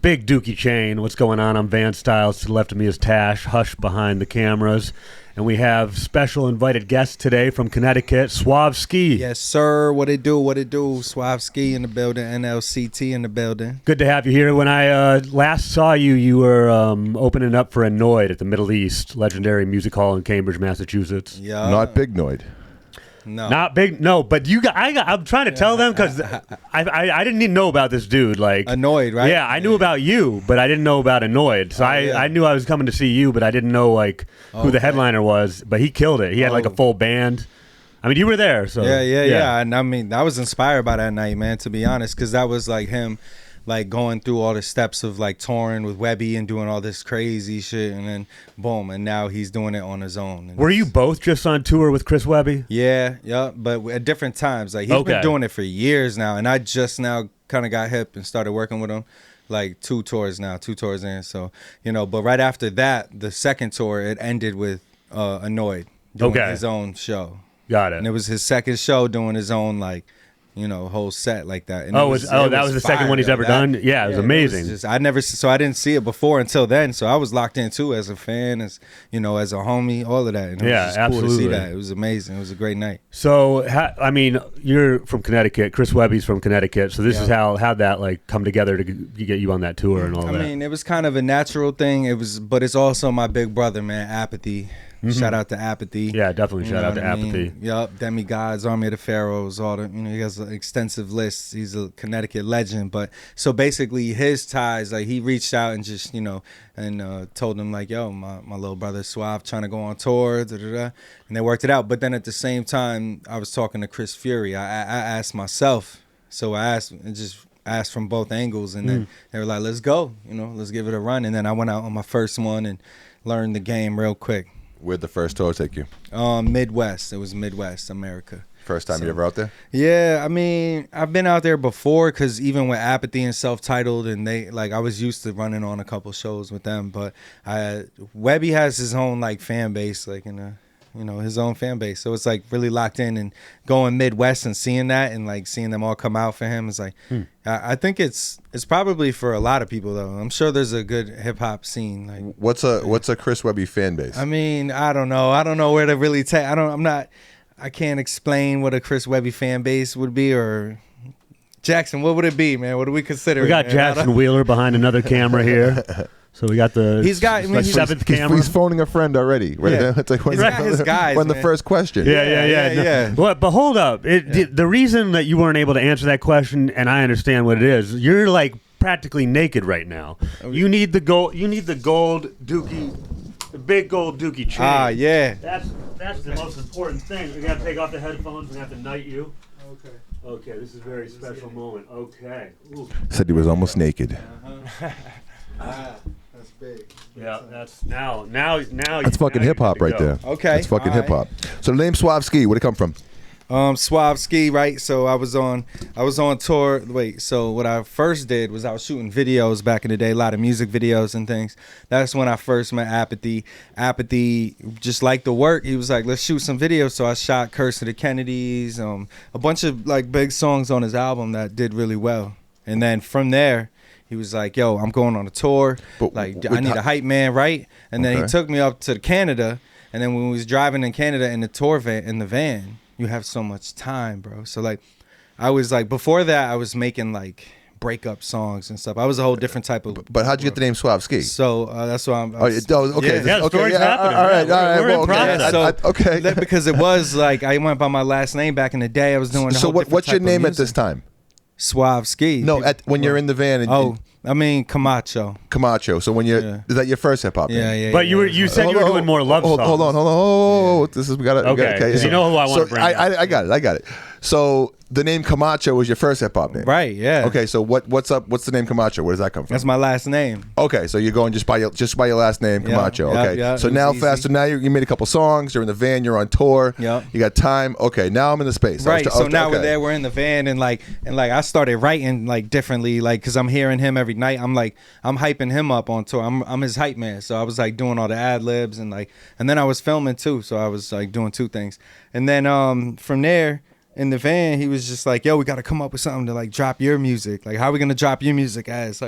Big Dookie Chain. What's going on? I'm Van Styles. To the left of me is Tash, Hush behind the cameras. And we have special invited guests today from Connecticut, Suave-Ski. Yes, sir. What it do? What it do? Suave-Ski in the building, NLCT in the building. Good to have you here. When I last saw you, you were opening up for Annoyed at the Middle East, legendary music hall in Cambridge, Massachusetts. Yeah. Not Big Noid. No. Not big, no, but I'm trying to tell them because I didn't even know about this dude. Like Annoyed, right? Yeah, I knew about you, but I didn't know about Annoyed. So I knew I was coming to see you, but I didn't know like who the headliner was. But he killed it. He had like a full band. I mean, you were there, so yeah. And I mean, I was inspired by that night, man. To be honest, because that was like him, like going through all the steps of like touring with Webby and doing all this crazy shit, and then boom, and now he's doing it on his own. And were you both just on tour with Chris Webby? Yeah, but at different times. Like he's been doing it for years now, and I just now kind of got hip and started working with him. Like two tours in. So but right after that, the second tour, it ended with Annoyed doing his own show. Got it. And it was his second show doing his own whole set like that. And that was the second one he's ever done. Yeah, it was amazing. I didn't see it before until then. So I was locked in too as a fan, as as a homie, all of that. And it was just cool to see that. It was amazing. It was a great night. So I mean, you're from Connecticut. Chris Webby's from Connecticut. So this is how that like come together to get you on that tour and all that. I mean, it was kind of a natural thing. But it's also my big brother, man, Apathy. Shout out to Apathy. Yeah, definitely shout out to Apathy. Yup, Demigods, Army of the Pharaohs, all the he has an extensive list. He's a Connecticut legend. But so basically his ties, like he reached out and just, and told him like, yo, my little brother Suave trying to go on tour, and they worked it out. But then at the same time, I was talking to Chris Fury. I asked myself, so I asked from both angles, and then they were like, let's go, let's give it a run. And then I went out on my first one and learned the game real quick. Where'd the first tour take you? Midwest. It was Midwest, America. First time you ever out there? Yeah, I mean, I've been out there before because even with Apathy and Self-Titled, and they I was used to running on a couple shows with them. But Webby has his own fan base, his own fan base. So it's really locked in, and going Midwest and seeing that and seeing them all come out for him is I think it's probably for a lot of people though. I'm sure there's a good hip hop scene. What's a Chris Webby fan base? I mean, I don't know where to really take. I can't explain what a Chris Webby fan base would be. Or Jackson, what would it be, man? What do we consider? We got Jackson Wheeler behind another camera here. So we got the seventh camera. He's phoning a friend already. Right? Yeah. It's like when his guys, the first question. Yeah. But hold up. The reason that you weren't able to answer that question, and I understand what it is, you're practically naked right now. You need the gold. You need the gold Dookie, the big gold Dookie chain. Ah, yeah. That's the most important thing. We got to take off the headphones. We have to knight you. Okay. This is a very special moment. Okay. Ooh. Said he was almost naked. That's big. Yeah, that's now. That's fucking hip hop right there. Okay, that's fucking hip hop. So the name Suave-Ski, where'd it come from? Suave-Ski, right? So I was on tour. So what I first did was I was shooting videos back in the day, a lot of music videos and things. That's when I first met Apathy. Apathy just liked the work. He was like, let's shoot some videos. So I shot Curse of the Kennedys, a bunch of big songs on his album that did really well. And then from there, he was like, yo, I'm going on a tour. I need a hype man, right? And then he took me up to Canada. And then when we was driving in Canada in the tour van, in the van, you have so much time, bro. So I was before that, I was making breakup songs and stuff. I was a whole different type of. But how'd you get the name Suave-Ski? So that's why I'm. Okay. The story's happening. All right. We're in process. Okay. Because it was I went by my last name back in the day. I was doing. So what's your name at this time? Suave-Ski. No, when you're in the van. Camacho. Camacho. So when is that your first hip hop name? Yeah. But you said you were doing more love songs. Hold on. This is we got okay. Because you know who I want to bring. I got it. So the name Camacho was your first hip hop name, right? Yeah. Okay. So what's up? What's the name Camacho? Where does that come from? That's my last name. Okay. So you're going just by your last name, Camacho. Okay. Yeah, so now fast. So now you made a couple songs. You're in the van. You're on tour. Yeah. You got time. Okay. Now I'm in the space. Right. So now we're there. We're in the van, and I started writing differently, because I'm hearing him every night. I'm hyping him up on tour. I'm his hype man. So I was doing all the ad libs and then I was filming too. So I was doing two things. And then from there in the van, he was just like, yo, we got to come up with something to drop your music. How are we going to drop your music as?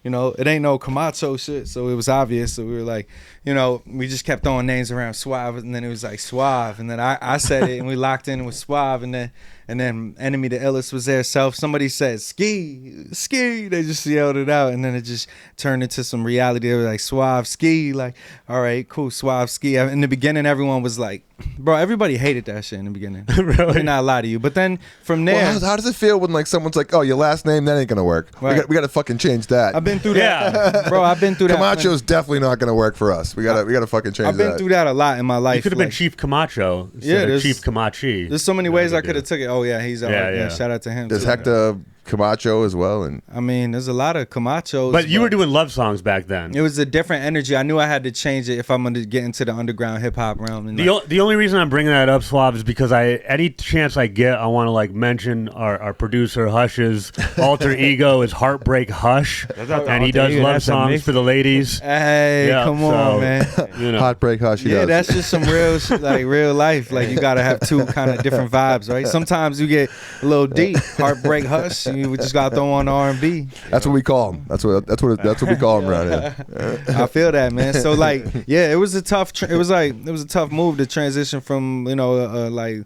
You know, it ain't no Camacho shit, so it was obvious. So we were like, you know, we just kept throwing names around Suave, and then it was like Suave, and then I said it, and we locked in with Suave, and then Enemy the Illest was there. So if somebody said Ski, they just yelled it out, and then it just turned into some reality. They were like Suave-Ski, like, all right, cool, Suave-Ski. In the beginning, everyone was like, bro, everybody hated that shit in the beginning. Really? Not lie to you, but then from there, Well, how does it feel when like someone's like, "Oh, your last name that ain't gonna work. Right. We got to fucking change that." I've been through that, bro. I've been through that. Camacho's definitely not gonna work for us. We gotta fucking change that. I've been through that a lot in my life. You could have been like, Chief Camacho instead Yeah, of there's- Chief Camachi. There's so many ways I could have took it. Oh yeah, he's out. Yeah. Shout out to him. There's too. Hector Camacho as well, and I mean, there's a lot of Camachos. But you were doing love songs back then. It was a different energy. I knew I had to change it if I'm going to get into the underground hip hop realm. And The only reason I'm bringing that up, Suave, is because any chance I get, I want to like mention our producer Hush's alter ego is Heartbreak Hush, and he does love songs for the ladies. hey, Yeah, come on, man. You know. Heartbreak Hush. He Yeah, does. that's just some real, like real life. Like you gotta have two kind of different vibes, right? Sometimes you get a little deep, Heartbreak Hush, and you just gotta throw on R&B. That's what we call him. That's what we call him around here. I feel that, man. So like, yeah, it was a tough. It was a tough move to transition from like.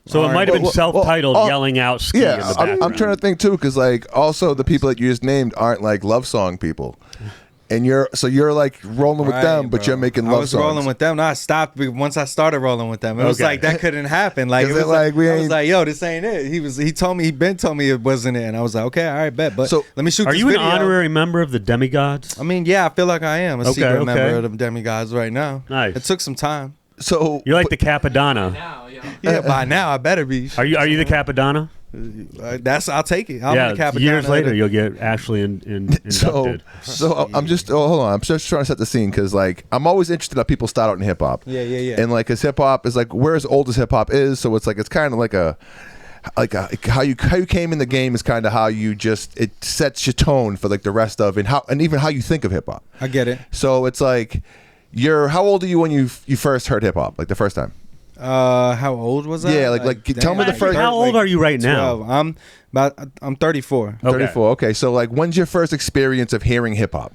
So it might have been Well, self-titled, well, yelling out ski in Yeah, the background. I'm trying to think too, because like also the people that you just named aren't like love song people, and you're like rolling with Right, them, but bro. you're making love I was songs. rolling with them. No, I stopped once I started rolling with them. It was Okay. like that couldn't happen. Like it Is was it like we I was ain't- like, yo, this ain't it. He told me it wasn't it, and I was like, okay, all right, bet. But So, let me shoot. Are this you an video. honorary member of the Demigods? I mean, yeah, I feel like I am a Okay, secret okay. member of the Demigods right now. Nice. It took some time. So You're like the Capadonna. Now, yo. Yeah, by now I better be. Are you the Capadonna? I'll take it. I'm Yeah. the Capadonna. Years later, you'll get Ashley inducted. so I'm just hold on. I'm just trying to set the scene because like I'm always interested how people start out in hip hop. Yeah. And like, cause hip hop is like where as old as hip hop is, so it's like it's kind of like a how you came in the game is kind of how you just it sets your tone for like the rest of and even how you think of hip hop. I get it. So it's like how old are you when you first heard hip hop, like the first time? How old was I? Yeah, like, tell me the first- How old are you right now? 12. I'm 34. Okay. 34. Okay, so like when's your first experience of hearing hip hop?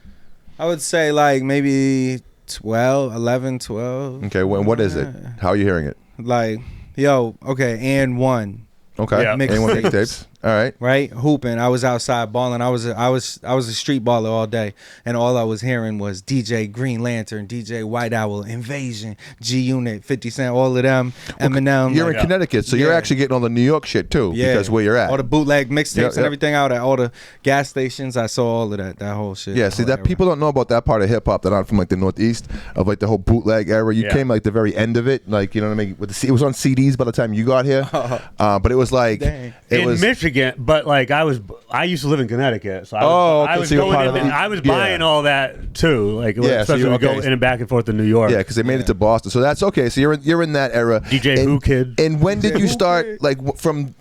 I would say like maybe 11, 12. Okay, what is it? How are you hearing it? Like, yo, okay, and one, Okay, Yeah. anyone Mixtapes. mixtapes? All right. right? Hooping. I was outside balling. I was a street baller all day, and all I was hearing was DJ Green Lantern, DJ White Owl, Invasion, G Unit, 50 Cent, all of them, Eminem. You're like, in Connecticut, so you're Yeah. actually getting all the New York shit too, because where you're at. all the bootleg mixtapes Yep, and yep. everything out at all the gas stations. I saw all of that whole shit. Yeah, see all that people don't know about that part of hip hop that aren't from like the Northeast of like the whole bootleg era. You Yeah. came like the very end of it, like you know what I mean. It was on CDs by the time you got here, but it was like Dang. it in was. Michigan, but like I used to live in Connecticut, so I was so you're going part in, of the- I was yeah. buying all that too. Like Yeah, so especially you're- when we go okay. in and back and forth to New York. Yeah, because they made it to Boston, so that's okay. So you're in that era. DJ and, Who Kid. And when did you start like from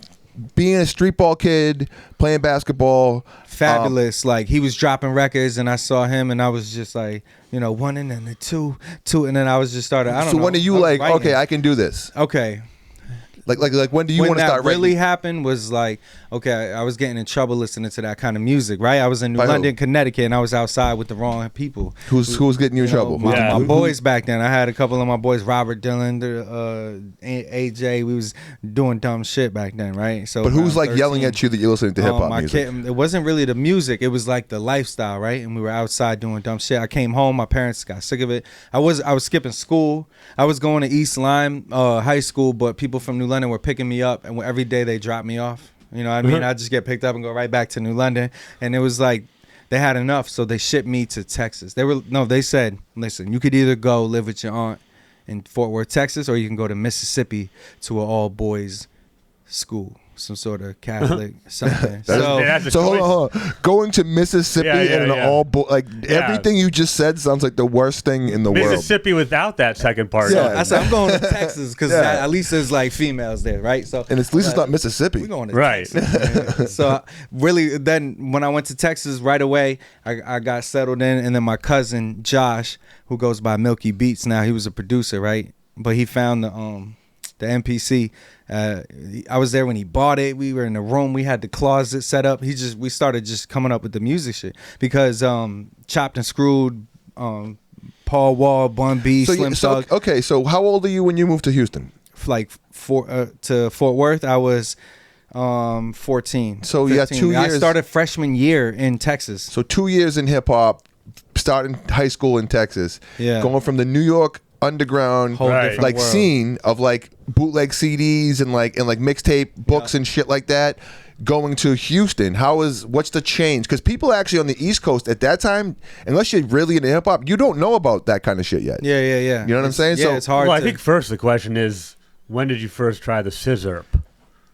being a street ball kid, playing basketball? Fabulous. Like he was dropping records, and I saw him, and I was just like, one and then the two, and then I was just started. I don't So know. when are you I was like, writing. okay, I can do this? Okay. Like when do you when want to that start really writing? happened was like, okay, I was getting in trouble listening to that kind of music, right? I was in New By who? London, Connecticut, and I was outside with the wrong people. Who's getting you in trouble? My, Yeah. my boys back then. I had a couple of my boys, Robert Dillon, AJ. We was doing dumb shit back then, right? So, But who's around like 13, yelling at you that you're listening to hip hop my music? kid, it wasn't really the music. It was like the lifestyle, right? And we were outside doing dumb shit. I came home. My parents got sick of it. I was skipping school. I was going to East Lyme High School, but people from New London were picking me up, and every day they dropped me off. You know what I mean? I just get picked up and go right back to New London, and it was like they had enough, so they shipped me to Texas. They said, listen, you could either go live with your aunt in Fort Worth, Texas, or you can go to Mississippi to an all boys school, some sort of Catholic something. That's a So choice. hold on. Going to Mississippi Yeah, and an yeah. all Yeah. everything you just said sounds like the worst thing in the world. Mississippi without that second part. Yeah. I said I'm going to Texas because Yeah. at least there's like females there, right? So And at least it's not Mississippi. we're going to Right. Texas. Man. So really, then when I went to Texas right away, I got settled in, and then my cousin Josh, who goes by Milky Beats now, he was a producer, right? But he found the MPC. I was there when he bought it. We were in the room. We had the closet set up. We started just coming up with the music shit because Chopped and Screwed, Paul Wall, Bun B, Slim Thug. Okay, so how old are you when you moved to Houston? Like to Fort Worth, I was 14. So you got 2 years. I started freshman year in Texas. So 2 years in hip hop, starting high school in Texas. Yeah. Going from the New York underground Whole different like world. scene of like bootleg CDs and like mixtape books and shit like that, going to Houston. What's the change? Because people actually on the East Coast at that time, unless you're really into hip hop, you don't know about that kind of shit yet. Yeah. You know what I'm saying? Yeah, So it's hard. Well, I think first the question is, when did you first try the scissor?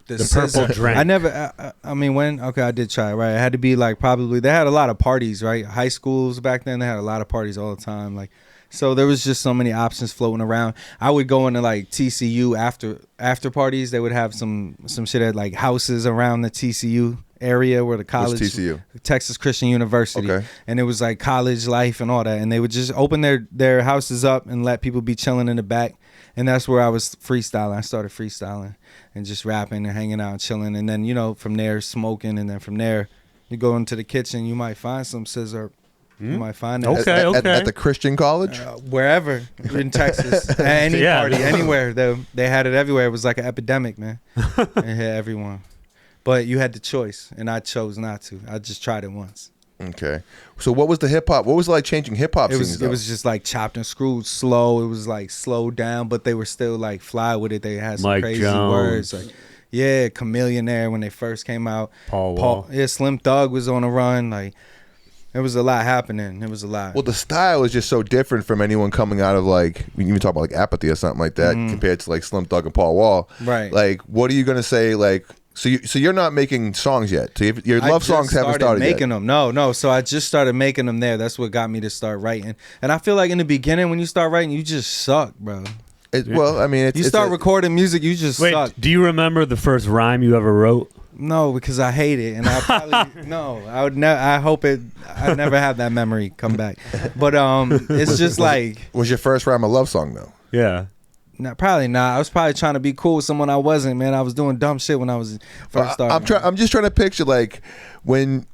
The purple drink. I never. I mean, when? Okay, I did try it. Right, it had to be like probably. They had a lot of parties, right? High schools back then, they had a lot of parties all the time. Like, so there was just so many options floating around. I would go into like TCU after parties. They would have some shit at like houses around the TCU area where the college. What's TCU? Texas Christian University. Okay. And it was like college life and all that. And they would just open their houses up and let people be chilling in the back. And that's where I was freestyling. I started freestyling and just rapping and hanging out and chilling. And then, from there, smoking. And then from there, you go into the kitchen, you might find some scissor. You might find that. Okay. At the Christian college? Wherever in Texas. At any party, anywhere. They had it everywhere. It was like an epidemic, man. It hit everyone. But you had the choice, and I chose not to. I just tried it once. Okay. So what was the hip hop? What was it like changing hip hop scenes? It was just like Chopped and Screwed, slow. It was like slowed down, but they were still like fly with it. They had some Mike crazy Jones. words. Like, yeah, Chameleonaire when they first came out. Paul Wall. Yeah, Slim Thug was on a run. Like, there was a lot happening. It was a lot. Well, the style is just so different from anyone coming out of like, we even talk about like Apathy or something like that, compared to like Slim Thug and Paul Wall. Right. Like, what are you gonna say? Like, so you're not making songs yet. So your love songs haven't started making yet. them. No. So I just started making them there. That's what got me to start writing. And I feel like in the beginning when you start writing, you just suck, bro. Well, I mean, You start recording music, you just Wait, suck. do you remember the first rhyme you ever wrote? No, because I hate it, and I probably no. I would never. I hope I never have that memory come back. But it's just like. Was your first rhyme a love song though? Yeah. No, probably not. I was probably trying to be cool with someone I wasn't, man. I was doing dumb shit when I was first starting. I'm just trying to picture like when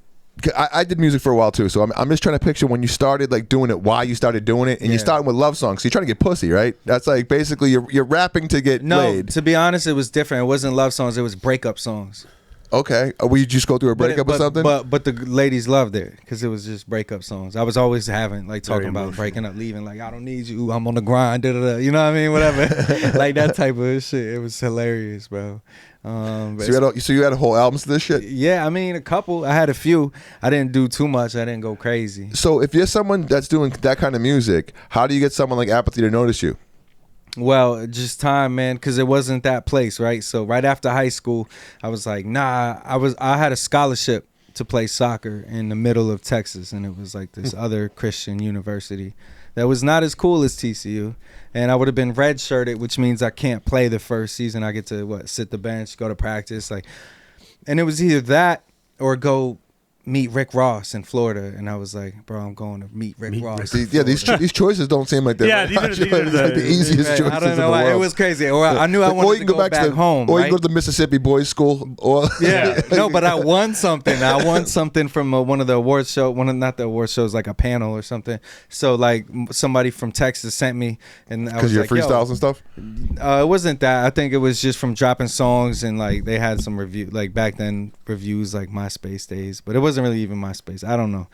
I did music for a while too, so I'm just trying to picture when you started like doing it, why you started doing it, and you're starting with love songs. So you're trying to get pussy, right? That's like basically you're rapping to get laid. To be honest, it was different. It wasn't love songs. It was breakup songs. Okay, we just go through a breakup or something. But the ladies loved it because it was just breakup songs. I was always having like talking about breaking up, leaving. Like, I don't need you. I'm on the grind. Da, da, da. You know what I mean? Whatever. Like that type of shit. It was hilarious, bro. So you had a whole album to this shit? Yeah, I mean a couple. I had a few. I didn't do too much. I didn't go crazy. So if you're someone that's doing that kind of music, how do you get someone like Apathy to notice you? Well, just time, man, because it wasn't that place, right? So right after high school, I was like, nah. I had a scholarship to play soccer in the middle of Texas, and it was like this other Christian university that was not as cool as TCU, and I would have been redshirted, which means I can't play the first season. I get to sit the bench, go to practice, like, and it was either that or go meet Rick Ross in Florida, and I was like, bro, I'm going to meet Rick Ross. Yeah, these choices don't seem like they're these are the easiest choices. I don't know why. in the world. It was crazy. Or I knew I wanted to go back home. Or right? you go to the Mississippi Boys School. Or No, but I won something. I won something from one of the award show. Not the award shows, like a panel or something. So like somebody from Texas sent me, and I was your like, freestyles and stuff. It wasn't that. I think it was just from dropping songs, and like they had some review, like back then reviews, like MySpace days, but it wasn't really even MySpace. I don't know.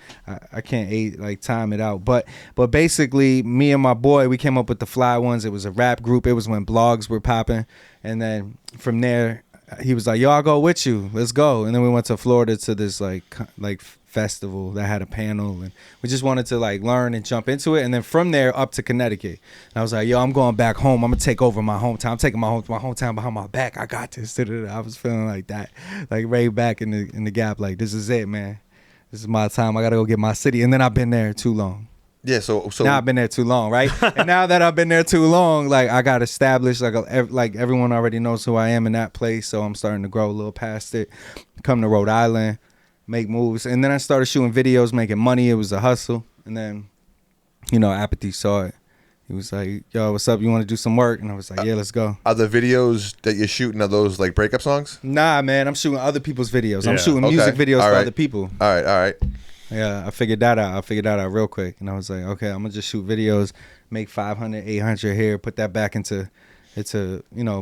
I can't time it out. But basically, me and my boy, we came up with the Fly Ones. It was a rap group. It was when blogs were popping, and then from there, he was like, "Yo, I'll go with you. Let's go." And then we went to Florida to this like festival that had a panel, and we just wanted to like learn and jump into it. And then from there up to Connecticut, and I was like, "Yo, I'm going back home. I'm gonna take over my hometown. I'm taking my hometown behind my back. I got this." I was feeling like that, like right back in the gap. Like, this is it, man. This is my time. I gotta go get my city. And then I've been there too long. Yeah, so now I've been there too long, right? And now that I've been there too long, like I got established, like everyone already knows who I am in that place. So I'm starting to grow a little past it. Come to Rhode Island, make moves, and then I started shooting videos, making money. It was a hustle, and then, Apathy saw it. He was like, yo, what's up? You want to do some work? And I was like, yeah, let's go. Are the videos that you're shooting, are those like breakup songs? Nah, man, I'm shooting other people's videos. I'm Yeah. shooting music videos All for right. other people. All right. Yeah, I figured that out real quick. And I was like, okay, I'm going to just shoot videos, make 500, 800 here, put that back into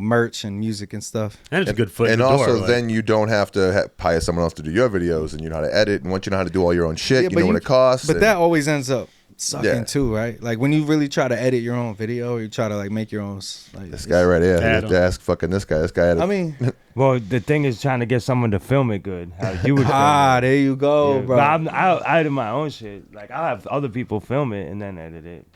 merch and music and stuff. And it's a good foot in And the also, door, then you don't have to hire someone else to do your videos, and you know how to edit. And once you know how to do all your own shit, Yeah, you but know what it costs. But and- that always ends up sucking Yeah. too, right? Like when you really try to edit your own video, or you try to like make your own. Like, This guy right here. You have Adam. to ask fucking this guy. This guy had I mean, Well, the thing is trying to get someone to film it good. How you would film it. there you go, Yeah, bro. but I do my own shit. Like I'll have other people film it and then edit it.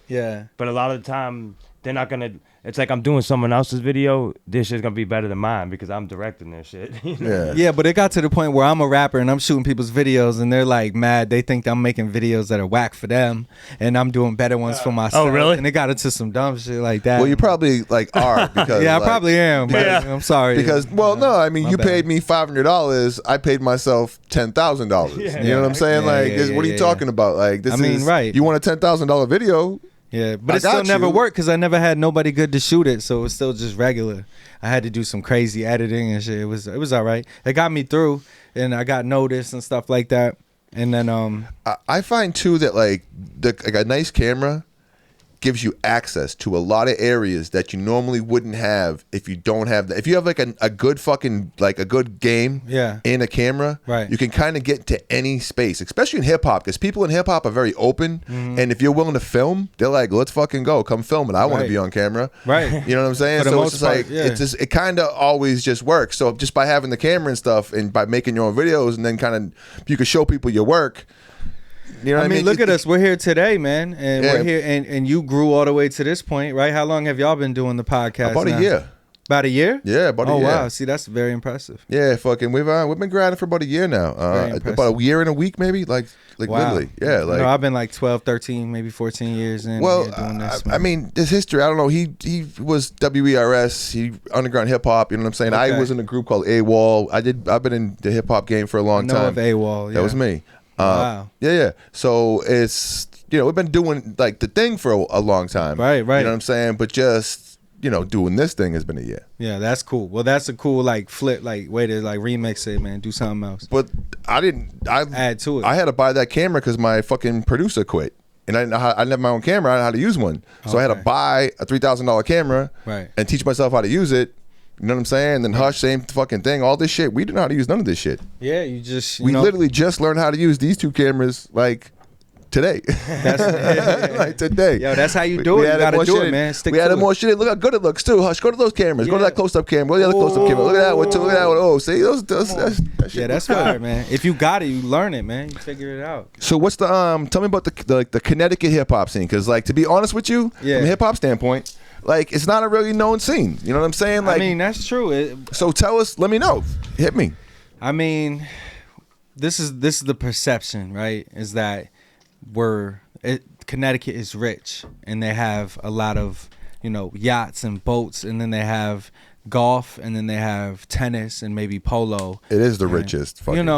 Yeah. But a lot of the time they're not gonna. It's like I'm doing someone else's video. This shit's gonna be better than mine because I'm directing their shit. You know? Yeah. Yeah, but it got to the point where I'm a rapper and I'm shooting people's videos and they're like mad. They think I'm making videos that are whack for them and I'm doing better ones for myself. really? And it got into some dumb shit like that. Well, you probably like are because yeah, I like, probably am. But Yeah. I'm sorry. Because no, I mean My you bad. paid me $500. I paid myself $10,000. Yeah. You know what I'm saying? Yeah, like, yeah, what are you yeah, talking about? Like, this I mean, is right. You want a $10,000 video? Yeah, but I it still got never you. worked because I never had nobody good to shoot it, so it was still just regular. I had to do some crazy editing and shit. It was all right. It got me through, and I got noticed and stuff like that. And then I find too that like a nice camera gives you access to a lot of areas that you normally wouldn't have if you don't have that. If you have like a good fucking like a good game Yeah. in a camera, Right. you can kind of get to any space, especially in hip hop, because people in hip hop are very open. And if you're willing to film, they're like, let's fucking go, come film it. I want Right. to be on camera. Right. You know what I'm saying? For the So most it's just part, like yeah. it's just it kind of always just works. So just by having the camera and stuff, and by making your own videos, and then kind of you can show people your work. You know what I mean, look It- at us. We're here today, man, and Yeah. we're here. And you grew all the way to this point, right? How long have y'all been doing the podcast? About now? a year. About a year? Yeah, about a Oh year. wow! See, that's very impressive. Yeah, fucking, we've been grinding for about a year now. Very impressive. About a year and a week, maybe. Like Wow. literally. Yeah, like. no, I've been like 12, 13, maybe 14 years in. Well, here doing this. I man. mean, his history. I don't know. He was WERS. He underground hip hop. You know what I'm saying? Okay. I was in a group called AWOL. I've been in the hip hop game for a I long know time. of AWOL. Yeah. That was me. Wow. Yeah. So it's we've been doing like the thing for a long time. Right. You know what I'm saying? But just doing this thing has been a year. Yeah, that's cool. Well, that's a cool like flip, like way to like remix it, man. Do something else. But I Add to it. I had to buy that camera because my fucking producer quit, and I didn't have my own camera. I didn't know how to use one, so I had to Okay. buy a $3,000 camera, Right. and teach myself how to use it. You know what I'm saying? And then Hush, same fucking thing. All this shit, we didn't know how to use none of this shit. Yeah, you just We literally just learned how to use these two cameras like today. That's like today. Yo, that's how you do it. You added gotta more do shit it, in. man. Stick we to added it. more shit in. Look how good it looks too. Hush, go to those cameras. Go to Yeah. that close-up camera. Go to the other close-up camera. Look at that one too. Look at that one. Oh, see, that shit Yeah, that's looks fire, man. If you got it, you learn it, man. You figure it out. So what's the tell me about the Connecticut hip hop scene, because like to be honest with you, Yeah. from a hip hop standpoint, like it's not a really known scene. You know what I'm saying? Like, I mean, that's true. so tell us, let me know, hit me. I mean, this is the perception, right? Is that Connecticut is rich and they have a lot of yachts and boats, and then they have golf, and then they have tennis and maybe polo. It is the richest, fucking.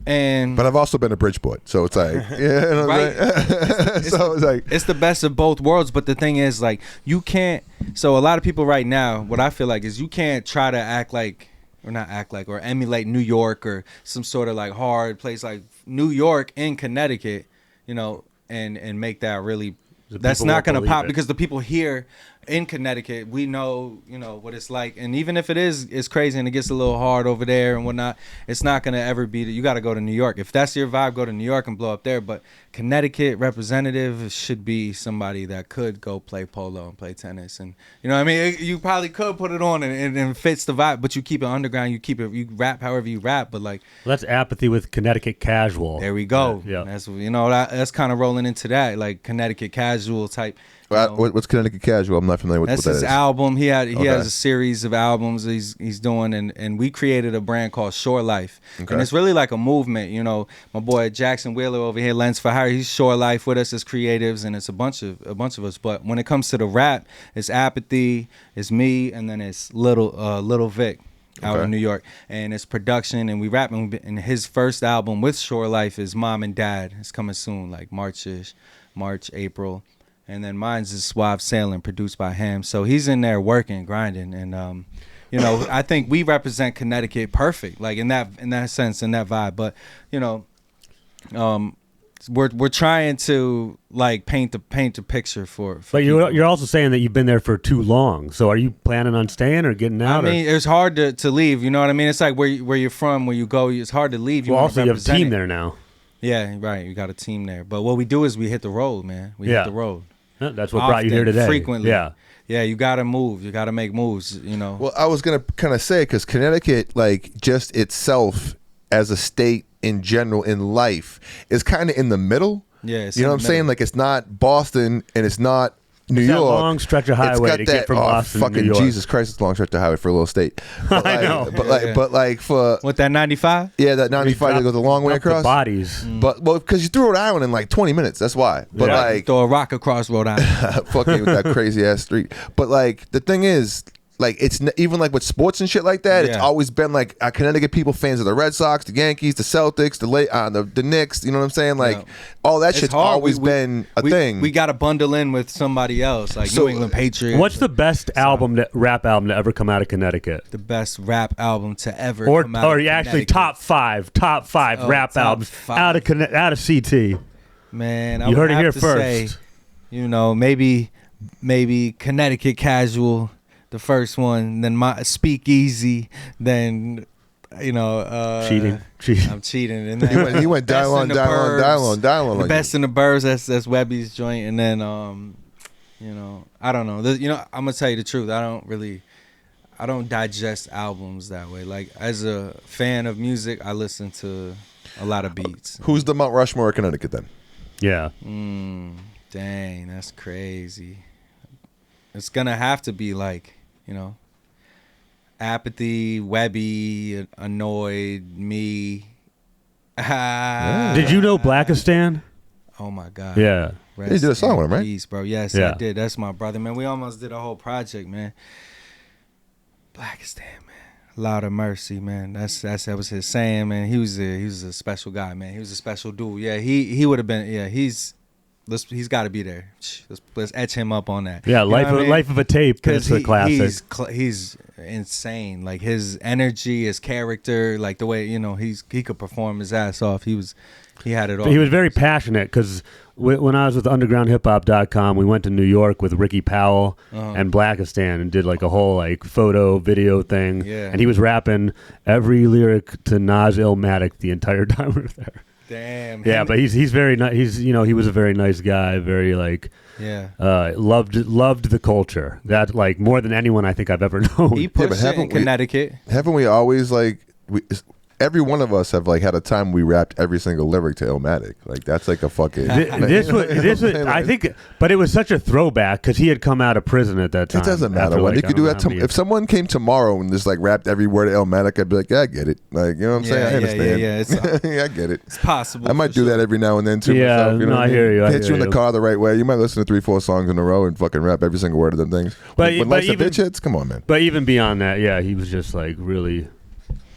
And But I've also been a Bridgeport, so it's like, yeah, you know what I'm saying? So it's like, it's the best of both worlds. But the thing is, like, you can't. So a lot of people right now, what I feel like is you can't try to act like, or not act like, or emulate New York or some sort of like hard place like New York in Connecticut, and make that really. That's people not won't gonna believe pop it. because the people here in Connecticut, we know, what it's like. And even if it's crazy and it gets a little hard over there and whatnot, it's not gonna ever be. You got to go to New York. If that's your vibe, go to New York and blow up there. But Connecticut representative should be somebody that could go play polo and play tennis, and you probably could put it on and it fits the vibe. But you keep it underground. You rap however you rap. But like, Well, that's Apathy with Connecticut Casual. there we go. Yeah. That's that's kind of rolling into that, like Connecticut casual type. what's Connecticut Casual? I'm not familiar with That's what that his is. album. He Okay. has a series of albums he's doing, and we created a brand called Shore Life, Okay. and it's really like a movement. My boy Jackson Wheeler over here, Lens for Hire, he's Shore Life with us as creatives, and it's a bunch of us. But when it comes to the rap, it's Apathy, it's me, and then it's Little Vic out Okay. in New York, and it's production, and we rap. And his first album with Shore Life is Mom and Dad. It's coming soon, like March, April. and then mine's is Suave Sailing, produced by him. So he's in there working, grinding, and you know, I think we represent Connecticut perfect, like in that sense, in that vibe. But you know, we're trying to like paint the picture for But you're also saying that you've been there for too long. So are you planning on staying or getting out? I mean, it's hard to leave. You know what I mean? It's like where you're from, where you go. It's hard to leave. Well, also you have a team there now. Yeah, right. You got a team there. But what we do is we hit the road, man. We hit the road. That's what brought you here today. Frequently. Yeah. Yeah, you got to move. You got to make moves, you know. Well, I was going to kind of say, because Connecticut, like, just itself as a state in general in life is kind of in the middle. Yeah, you know what I'm saying? Like, it's not Boston and it's not New York. That long stretch of highway to get from Boston to New fucking York. Jesus Christ, it's a long stretch of highway for a little state. But like, I know. But like for what, that 95? Yeah, that 95 that goes a long way across. The bodies. But because you threw Rhode Island in like 20 minutes, that's why. But like throw a rock across Rhode Island. fucking with that crazy ass street. But like the thing is, like it's even like with sports and shit like that, it's always been like Connecticut people fans of the Red Sox, the Yankees, the Celtics, the Knicks. You know what I'm saying? Like all that shit's always been a thing. We got to bundle in with somebody else, like New England Patriots. What's the best rap album to ever come out of Connecticut? The best rap album to ever come out or of actually Connecticut. top five rap albums out of CT. Man, you heard it here first. Say, you know, maybe Connecticut Casual, the first one, then my Speakeasy, then you know cheating. I'm cheating, and then he went dial on. The like best in the Burbs, that's Webby's joint, and then you know, I don't know. You know, I'm gonna tell you the truth. I don't digest albums that way. Like as a fan of music, I listen to a lot of beats. Who's the Mount Rushmore of Connecticut then? Yeah. Dang, that's crazy. It's gonna have to be like, you know, Apathy, Webby, Annoyed, me. Did you know Blackistan? Oh my God. Yeah. You did a song with him, right? Peace, bro. Yes, I did. That's my brother, man. We almost did a whole project, man. Blackistan, man. Lord of mercy, man. That was his saying, man. He was a special guy, man. He was a special dude. Yeah, he would have been. Yeah, he's got to be there. Let's etch him up on that. Yeah, Life of a Tape. It's a classic. He's insane. Like his energy, his character, like the way, you know, he could perform his ass off. He had it all. He was very passionate because when I was with UndergroundHipHop.com, we went to New York with Ricky Powell and Blackistan and did like a whole like photo video thing. Yeah. And he was rapping every lyric to Nas Illmatic the entire time we were there. Damn. Yeah, but he's very nice. He was a very nice guy. Very like loved the culture. That like more than anyone I think I've ever known. He pushed it in Connecticut. Haven't we always like every one of us have like had a time we rapped every single lyric to Illmatic. Like that's like a fucking. This was I think, but it was such a throwback because he had come out of prison at that time. It doesn't matter when you could do that. If someone came tomorrow and just like rapped every word of Illmatic, I'd be like, yeah, I get it. Like you know what I'm saying? I understand. Yeah, I get it. It's possible. I might do that every now and then too. Yeah, myself, you know I hear you. Hit you in the car the right way. You might listen to 3-4 songs in a row and fucking rap every single word of them things. But life's a bitch hits, come on, man. But even beyond that, yeah, he was just like really.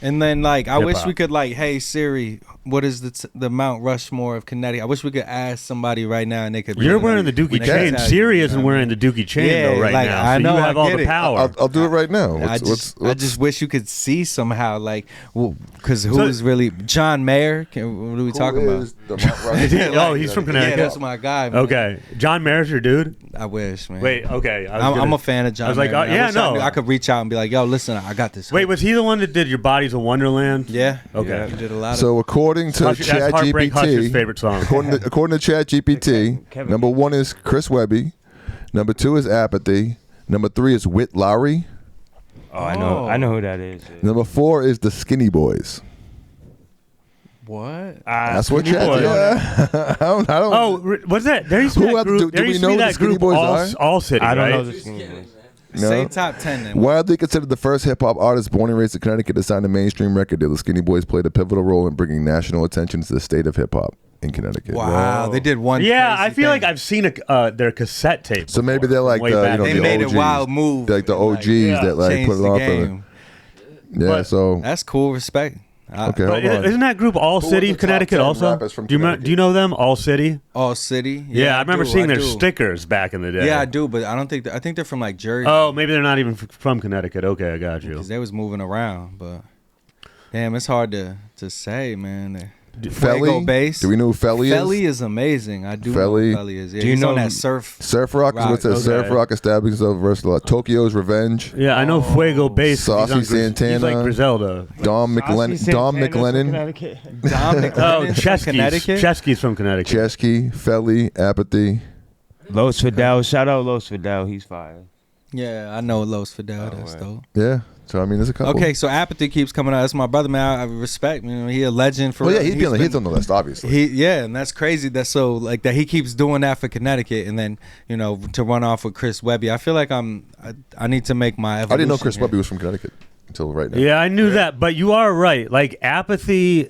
And then, like, I wish hip-hop. we could, like, hey, Siri, what is the Mount Rushmore of Connecticut? I wish we could ask somebody right now and they could. You're wearing the Dookie Chain. Siri isn't wearing the Dookie Chain, though, right like, now. So I know, you have I all get the it. power. I'll do it right now. I just wish you could see somehow, like, because who's really John Mayer? What are we talking about? Oh, he's from Connecticut. Yeah, that's my guy, man. Okay. John Mayer's your dude? I wish, man. Wait, okay. I'm a fan of John I was like, Mayer, man. yeah, I wish no. I could reach out and be like, yo, listen, I got this. Wait, was he the one that did Your Body's a Wonderland? Yeah. Okay. Yeah, he did a lot So according to That's Heartbreak Hush's ChatGPT, favorite song. according to ChatGPT, number 1 is Chris Webby, number 2 is Apathy, number 3 is Whit Lowry, Oh, I know who that is. number 4 is the Skinny Boys. What? That's what Skinny Chat. Boys. Yeah. I don't. Oh, was that? There used to be Who that else group. do There we used to know be who the that Skinny group, Boys All City, I don't right? know the Skinny Boys. No. Say top 10 then. Widely considered the first hip hop artist born and raised in Connecticut to sign a mainstream record deal, the Skinny Boys played a pivotal role in bringing national attention to the state of hip hop in Connecticut. Wow, they did one. Yeah, crazy I feel thing. like I've seen their cassette tape. So maybe they're like way the, back. you know, They the made OGs, a wild move. They're like the and, OGs that like changed put it the off. game. Yeah, But so That's cool. Respect. Okay, But hold on. isn't that group All Who City, are the top Connecticut 10 also? rappers from Do you Connecticut? do you know them? All City. All City. Yeah, I remember seeing their do. stickers back in the day. Yeah, I do, but I don't think I think they're from like Jersey. Oh, maybe they're not even from Connecticut. Okay, I got you. Because they was moving around, but damn, it's hard to say, man. Felly? Fuego Bass. Do we know who Felly is? Felly is amazing. I do Felly. know who Felly is. Yeah, Do you he's know on that him- surf? Surf Rock is what's that? Okay. Surf Rock establishing himself versus Tokyo's Revenge. Yeah, I know Fuego Bass. Saucy He's Santana. like Griselda. Dom McLennan. Dom McLennan. Dom McLennan Oh, from Connecticut. Chesky's from Connecticut. Chesky. Felly. Apathy. Los Fidel, shout out Los Fidel, he's fire. Yeah, I know Los Fidel. That's right. dope. Yeah. So I mean, there's a couple. Okay, so Apathy keeps coming out. That's my brother, man. I respect. You know, he a legend for. Well, yeah, real. he's on the list, obviously. And that's crazy. That's so like that. He keeps doing that for Connecticut, and then to run off with Chris Webby. I feel like I need to make my. I didn't know Chris here. Webby was from Connecticut until right now. Yeah, I knew that, but you are right. Like Apathy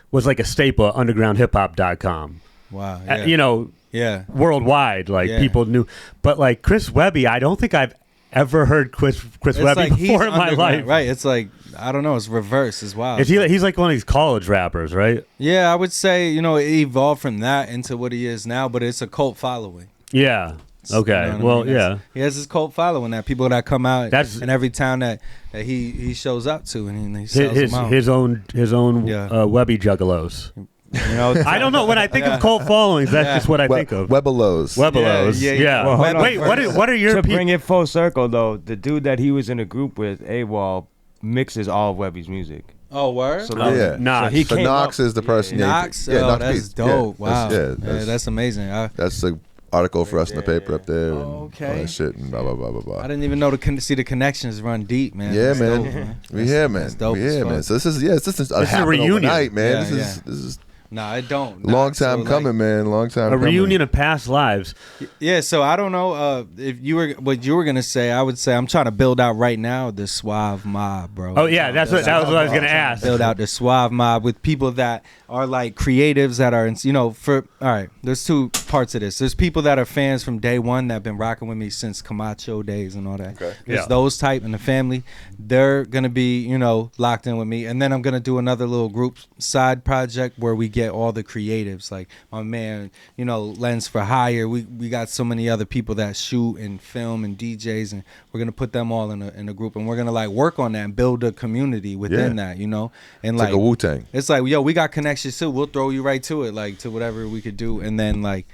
was like a staple at undergroundhiphop.com. Wow. Yeah. Yeah. Worldwide, like Yeah. people knew. But like Chris Webby, I don't think I've ever heard Chris It's Webby like he's before in my underground, life. right? It's like I don't know. It's reverse as well. He's like one of these college rappers, right? Yeah, I would say it evolved from that into what he is now, but it's a cult following. Yeah. Okay. You know what I Well, mean? yeah. He has his cult following. That people that come out That's- in every town that he shows up to, and he sells them out. His own Yeah. Webby juggalos. I don't know. When I think Yeah. of cult followings, that's just what I think of. Webelos. Webelos. Yeah, Yeah. yeah. Well, hold on. Wait, what are your To people? bring it full circle though, the dude that he was in a group with, AWOL, mixes all of Webby's music. Oh, word? So Oh, yeah. Knox. So he So came Knox up- is the person. Yeah, Knox? Yeah, Oh, Knox that's Beats. dope. Yeah, Wow. that's- That's amazing. That's the article for us in the paper up there. And Okay. all that shit and blah blah blah blah blah. I didn't even know see the connections run deep, man. Yeah, That's man. dope, We here, man. That's dope We as here, fuck. man. So this is a a reunion. overnight, man. Yeah, This is Nah, it don't. long Nah, so, time like- coming, man. Long time. A coming. reunion of past lives. Yeah, so I don't know if you were what you were gonna say. I would say I'm trying to build out right now the Suave Mob, bro. Oh yeah, that was what I was gonna ask. Build out the Suave Mob with people that are like creatives that are, for all right. There's two parts of this. There's people that are fans from day one that have been rocking with me since Camacho days and all that. Okay. There's Yeah. those type in the family. They're gonna be locked in with me, and then I'm gonna do another little group side project where we get all the creatives, like my man, Lens for Hire. We got so many other people that shoot and film and DJs, and we're gonna put them all in a group, and we're gonna like work on that and build a community within that, and It's like a Wu-Tang. it's like, yo, we got connections too. We'll throw you right to it, like to whatever we could do, and then like,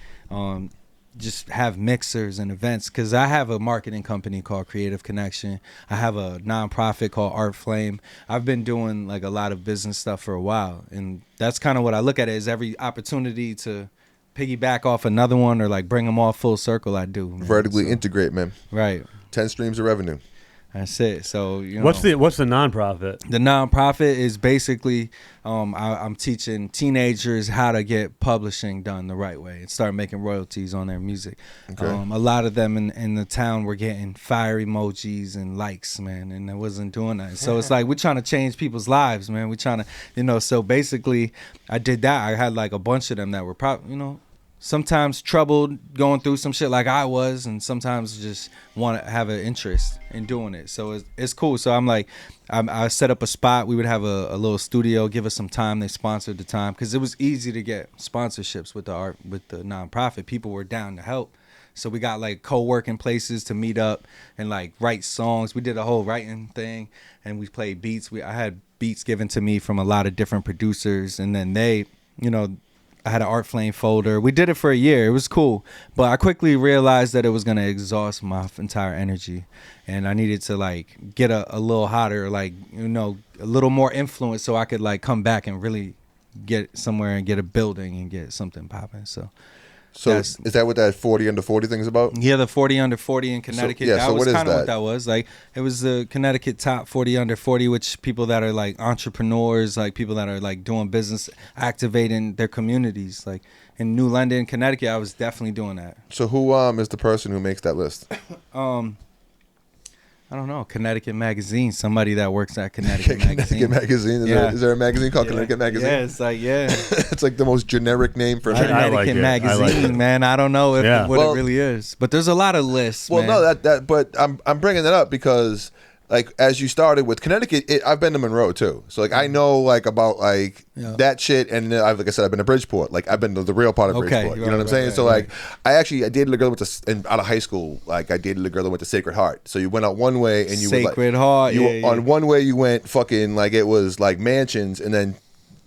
just have mixers and events. Cause I have a marketing company called Creative Konnection. I have a nonprofit called Artflame. I've been doing like a lot of business stuff for a while, and that's kind of what I look at it as every opportunity to piggyback off another one or like bring them all full circle. I do, man. Vertically So, integrate, man. right. 10 streams of revenue. That's it. So What's the nonprofit? The nonprofit is basically I'm teaching teenagers how to get publishing done the right way and start making royalties on their music. Okay. A lot of them in the town were getting fire emojis and likes, man, and I wasn't doing that. So it's like we're trying to change people's lives, man. We're trying to, so basically I did that. I had like a bunch of them that were probably, sometimes troubled going through some shit like I was, and sometimes just want to have an interest in doing it. So it's cool. So I'm like, I set up a spot. We would have a little studio, give us some time. They sponsored the time because it was easy to get sponsorships with the nonprofit. People were down to help. So we got like co-working places to meet up and like write songs. We did a whole writing thing, and we played beats. I had beats given to me from a lot of different producers, and then they, I had an Artflame folder. We did it for a year. It was cool. But I quickly realized that it was going to exhaust my entire energy. And I needed to like get a little hotter, like, a little more influence so I could like come back and really get somewhere and get a building and get something popping. So is that what that 40 under 40 thing's about? yeah, the 40 under 40 in Connecticut. So that what was is kind of that? what that was. Like, it was the Connecticut top 40 under 40, which people that are like entrepreneurs, like people that are like doing business, activating their communities. Like in New London, Connecticut, I was definitely doing that. So who is the person who makes that list? I don't know, Connecticut Magazine, somebody that works at Connecticut Magazine. Connecticut Magazine. Is there a magazine called Connecticut Magazine? Yeah, it's like, It's like the most generic name for a magazine. I like Connecticut it. I like Magazine, it. man. I don't know what Well- it really is, but there's a lot of lists. Well, man. no, but I'm bringing that up because like as you started with Connecticut, I've been to Monroe too, so like I know like about like that shit, and like I said, I've been to Bridgeport, like I've been to the real part of Bridgeport. You know what I'm saying? So like I dated a girl that went to out of high school. Like I dated a girl that went to Sacred Heart. So you went out one way and you Sacred Heart. On one way you went fucking like it was like mansions, and then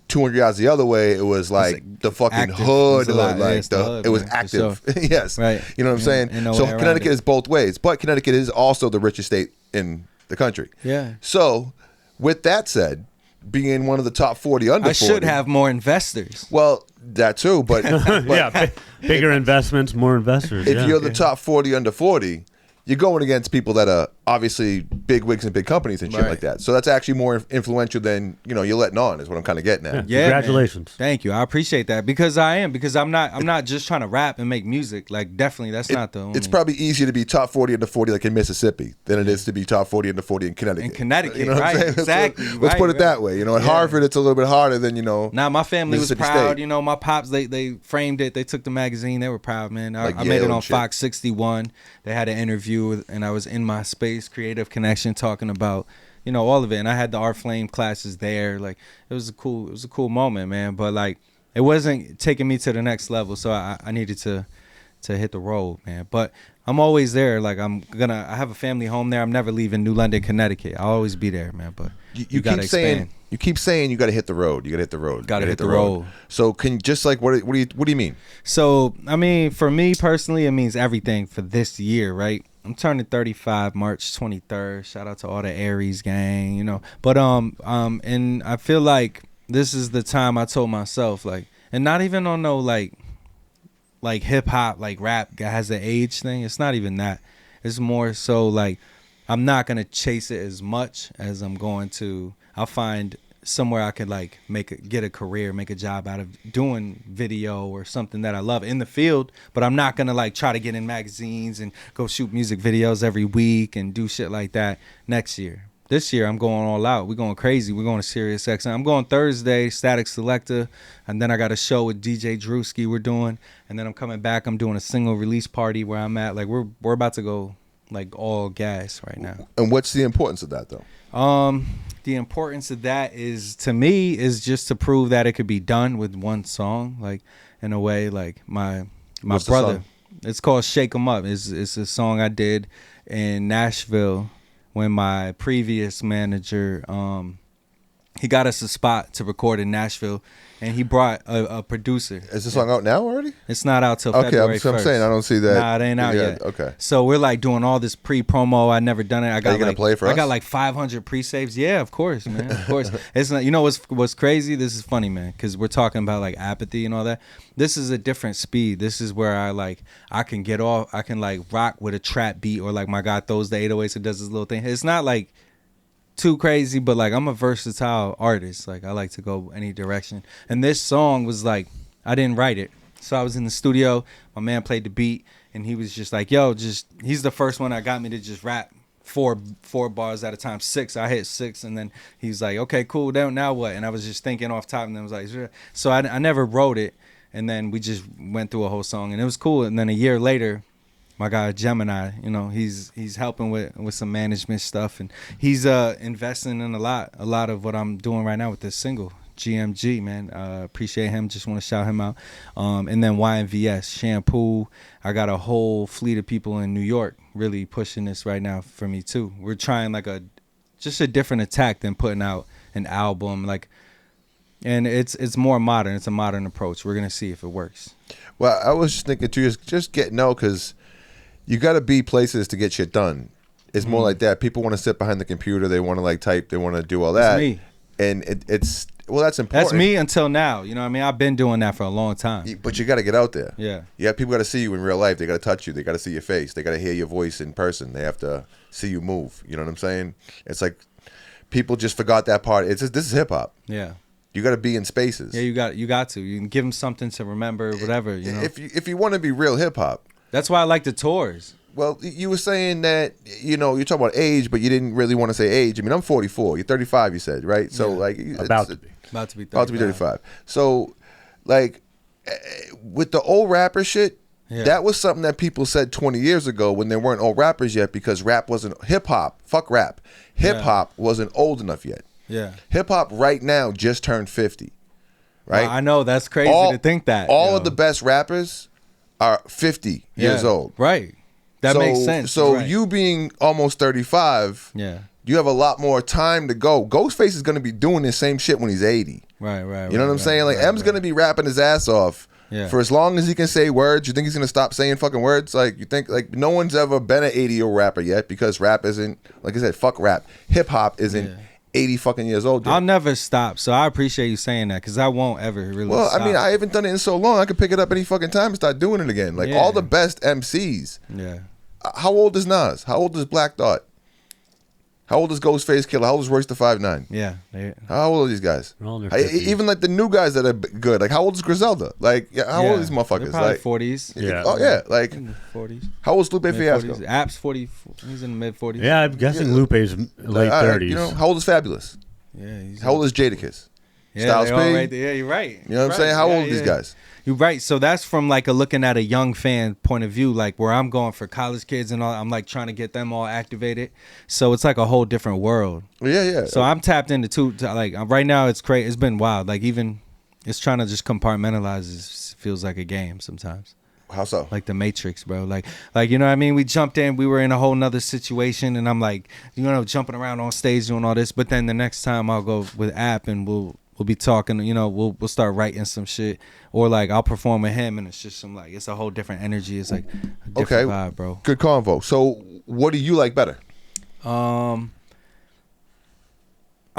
200 yards the other way, it was like the fucking active. hood, It was active. Yes, right. You know what I'm saying? So Connecticut is both ways, but Connecticut is also the richest state in the country. Yeah. So, with that said, being one of the top 40 under 40, I should have more investors. Well, that too, but bigger investments, more investors. If you're the top 40 under 40, you're going against people that are obviously big wigs and big companies and shit like that. So that's actually more influential than you're letting on. Is what I'm kind of getting at. Yeah, congratulations. Man. Thank you. I appreciate that because I'm not just trying to rap and make music. Like definitely, that's not the only. It's probably easier to be top 40 under 40 like in Mississippi than it is to be top 40 under 40 in Connecticut. In Connecticut, you know what I'm saying? Exactly. Let's put it that way. At Harvard, it's a little bit harder than Now my family was proud. State. My pops they framed it. They took the magazine. They were proud, man. I made it on Fox 61. They had an interview and I was in my space, Creative Konnection, talking about all of it. And I had the Artflame classes there. Like it was a cool moment, man. But like it wasn't taking me to the next level, so I needed to hit the road, man. But I'm always there. Like I have a family home there. I'm never leaving New London, Connecticut. I'll always be there, man. But you gotta expand. You keep saying you got to hit the road. You got to hit the road. Got to hit the road. So can just like what do you mean? So I mean, for me personally, it means everything for this year, right? I'm turning 35 March 23rd. Shout out to all the Aries gang, But and I feel like this is the time I told myself, like, and not even on no like hip hop, like rap has the age thing. It's not even that. It's more so like I'm not gonna chase it as much as I'm going to. I'll find somewhere I could like get a career, make a job out of doing video or something that I love in the field, but I'm not gonna like try to get in magazines and go shoot music videos every week and do shit like that next year. This year I'm going all out. We're going crazy. We're going to Sirius XM. I'm going Thursday, Static Selector, and then I got a show with DJ Drewski we're doing, and then I'm coming back. I'm doing a single release party where I'm at. Like we're about to go like all gas right now. And what's the importance of that though? The importance of that is, to me, is just to prove that it could be done with one song. Like, in a way, like my brother. It's called Shake 'Em Up. It's a song I did in Nashville when my previous manager, he got us a spot to record in Nashville, and he brought a producer. Is the song out now already? It's not out till February 1st. I'm saying I don't see that. Nah, it ain't out yet. Okay. So we're like doing all this pre-promo. I never done it. Are you gonna play it for us? I got like 500 pre-saves. Yeah, of course, man. Of course. It's not. What's crazy? This is funny, man, because we're talking about like Apathy and all that. This is a different speed. This is where I can get off. I can like rock with a trap beat, or like my guy throws the 808s and does his little thing. It's not like too crazy, but like I'm a versatile artist. Like I like to go any direction. And this song was like, I didn't write it. So I was in the studio, my man played the beat, and he was just like, he's the first one that got me to just rap four bars at a time, 6. I hit 6, and then he's like, okay, cool, now what? And I was just thinking off top, and then I was like, sure. So I never wrote it, and then we just went through a whole song, and it was cool. And then a year later, my guy Gemini, he's helping with some management stuff, and he's investing in a lot of what I'm doing right now with this single. GMG, man, appreciate him. Just want to shout him out. And then YNVS, Shampoo. I got a whole fleet of people in New York really pushing this right now for me too. We're trying like just a different attack than putting out an album, like, and it's more modern. It's a modern approach. We're gonna see if it works. Well, I was just thinking too, just because you got to be places to get shit done. It's more like that. People want to sit behind the computer. They want to like type. They want to do all that. That's me. And it's that's important. That's me until now. You know what I mean? I've been doing that for a long time. But you got to get out there. Yeah. People got to see you in real life. They got to touch you. They got to see your face. They got to hear your voice in person. They have to see you move. You know what I'm saying? It's like people just forgot that part. This is hip hop. Yeah. You got to be in spaces. Yeah, you got to. You can give them something to remember, whatever. If you want to be real hip hop. That's why I like the tours. Well, you were saying that, you're talking about age, but you didn't really want to say age. I mean, I'm 44. You're 35, you said, right? So, like... About to be 35. About to be 35. So, like, with the old rapper shit, That was something that people said 20 years ago when there weren't all rappers yet, because rap wasn't hip hop. Fuck rap. Hip hop wasn't old enough yet. Yeah. Hip hop right now just turned 50. Right? Well, I know that's crazy to think that. All of the best rappers are 50 years old. Right. That makes sense. So you being almost 35, you have a lot more time to go. Ghostface is going to be doing the same shit when he's 80. Right. You know what I'm saying? Like, M's going to be rapping his ass off for as long as he can say words. You think he's going to stop saying fucking words? Like, you think, like, no one's ever been an 80-year-old rapper yet, because rap isn't, like I said, fuck rap. Hip hop isn't 80 fucking years old yet. I'll never stop. So I appreciate you saying that, because I won't ever really stop. I mean, I haven't done it in so long. I could pick it up any fucking time and start doing it again. Like, all the best MCs. Yeah. How old is Nas? How old is Black Thought? How old is Ghostface Killer? How old is Royce the 5'9"? Yeah. How old are these guys? They're all in their 50s. Even like the new guys that are good. Like, how old is Griselda? Like, how old are these motherfuckers? They're probably Like 40s. Yeah. Oh yeah. Like, In the 40s. how old is Lupe Fiasco? Mid-40s. App's 40. He's in the mid 40s. Yeah, I'm guessing Lupe's late 30s. You know, how old is Fabulous? Yeah. He's How old is Jadakiss? Yeah, Styles they're all P? right there. Yeah, you're right. You know what I'm saying? How old are these guys? You're right. So that's from like looking at a young fan point of view, like where I'm going for college kids and all. I'm like trying to get them all activated. So it's like a whole different world. Yeah. So I'm tapped into like right now. It's crazy. It's been wild. Like even it's trying to just compartmentalize. It feels like a game sometimes. How so? Like the Matrix, bro. Like you know what I mean? We jumped in, we were in a whole nother situation, and I'm like, you know, jumping around on stage doing all this. But then the next time I'll go with App and we'll be talking, you know, we'll start writing some shit. Or like I'll perform with him and it's just some like it's a whole different energy. It's like a different vibe, bro. Good convo. So what do you like better? I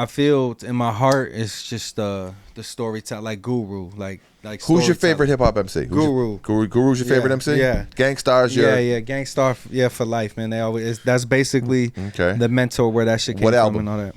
feel in my heart it's just the storytelling, like Guru, like who's your favorite hip hop MC? Guru. Guru's your favorite MC? Yeah. Gangstar's your Gangstar, for life, man. They always that's basically the mentor where that shit came What from album? and all that.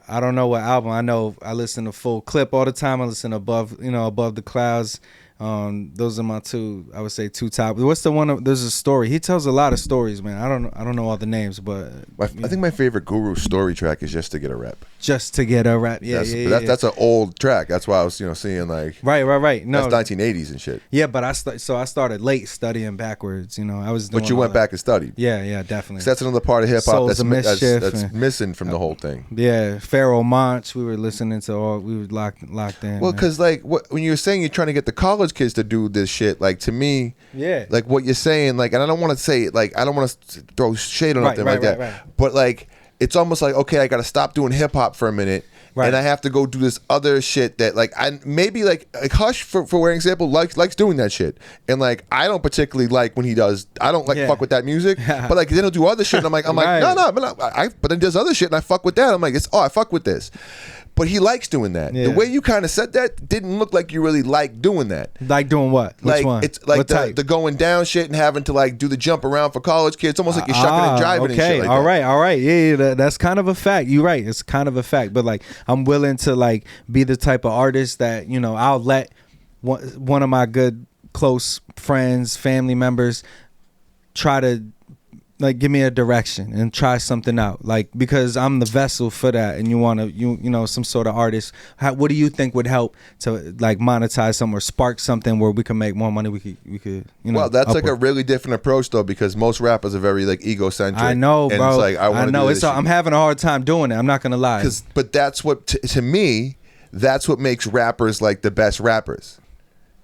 I don't know what album. I know I listen to Full Clip all the time. I listen to Above the Clouds. Those are my two. I would say two top. What's the one? There's a story. He tells a lot of stories, man. I don't know all the names, but I think my favorite Guru story track is Just to Get a Rep. Just to Get a Rep. Yeah, That's an old track. That's why I was seeing like right. No, that's 1980s and shit. Yeah, but I started late studying backwards. You know, I was. Doing But you went back and studied. Yeah, definitely. So that's another part of hip hop Souls of Mischief that's missing from the whole thing. Yeah, Pharaoh Monch. We were listening to all. We were locked in. Well, because like when you're saying you're trying to get the college kids to do this shit, like to me, like what you're saying, like, and I don't want to say like I don't want to throw shade on nothing like that, but like it's almost like, okay, I got to stop doing hip hop for a minute. And I have to go do this other shit that like I maybe like Hush for example likes doing that shit, and like I don't particularly like when he does. I don't like fuck with that music, but like then he'll do other shit and I'm like no, but then he does other shit and I fuck with that. I'm like I fuck with this. But he likes doing that. The way you kind of said that didn't look like you really like doing that. Like doing what? Which like one? It's like the going down shit and having to like do the jump around for college kids. It's almost like you're shucking and driving and shit like all that. right. Yeah, that's kind of a fact. You're right. It's kind of a fact. But like I'm willing to like be the type of artist that, you know, I'll let one of my good close friends, family members try to like give me a direction and try something out, like because I'm the vessel for that, and you want to you know some sort of artist. What do you think would help to like monetize something or spark something where we can make more money? We could you know. Well, that's like a really different approach though, because most rappers are very like egocentric. I know, and bro. It's like I know. I'm having a hard time doing it. I'm not gonna lie. But that's what to me, that's what makes rappers like the best rappers.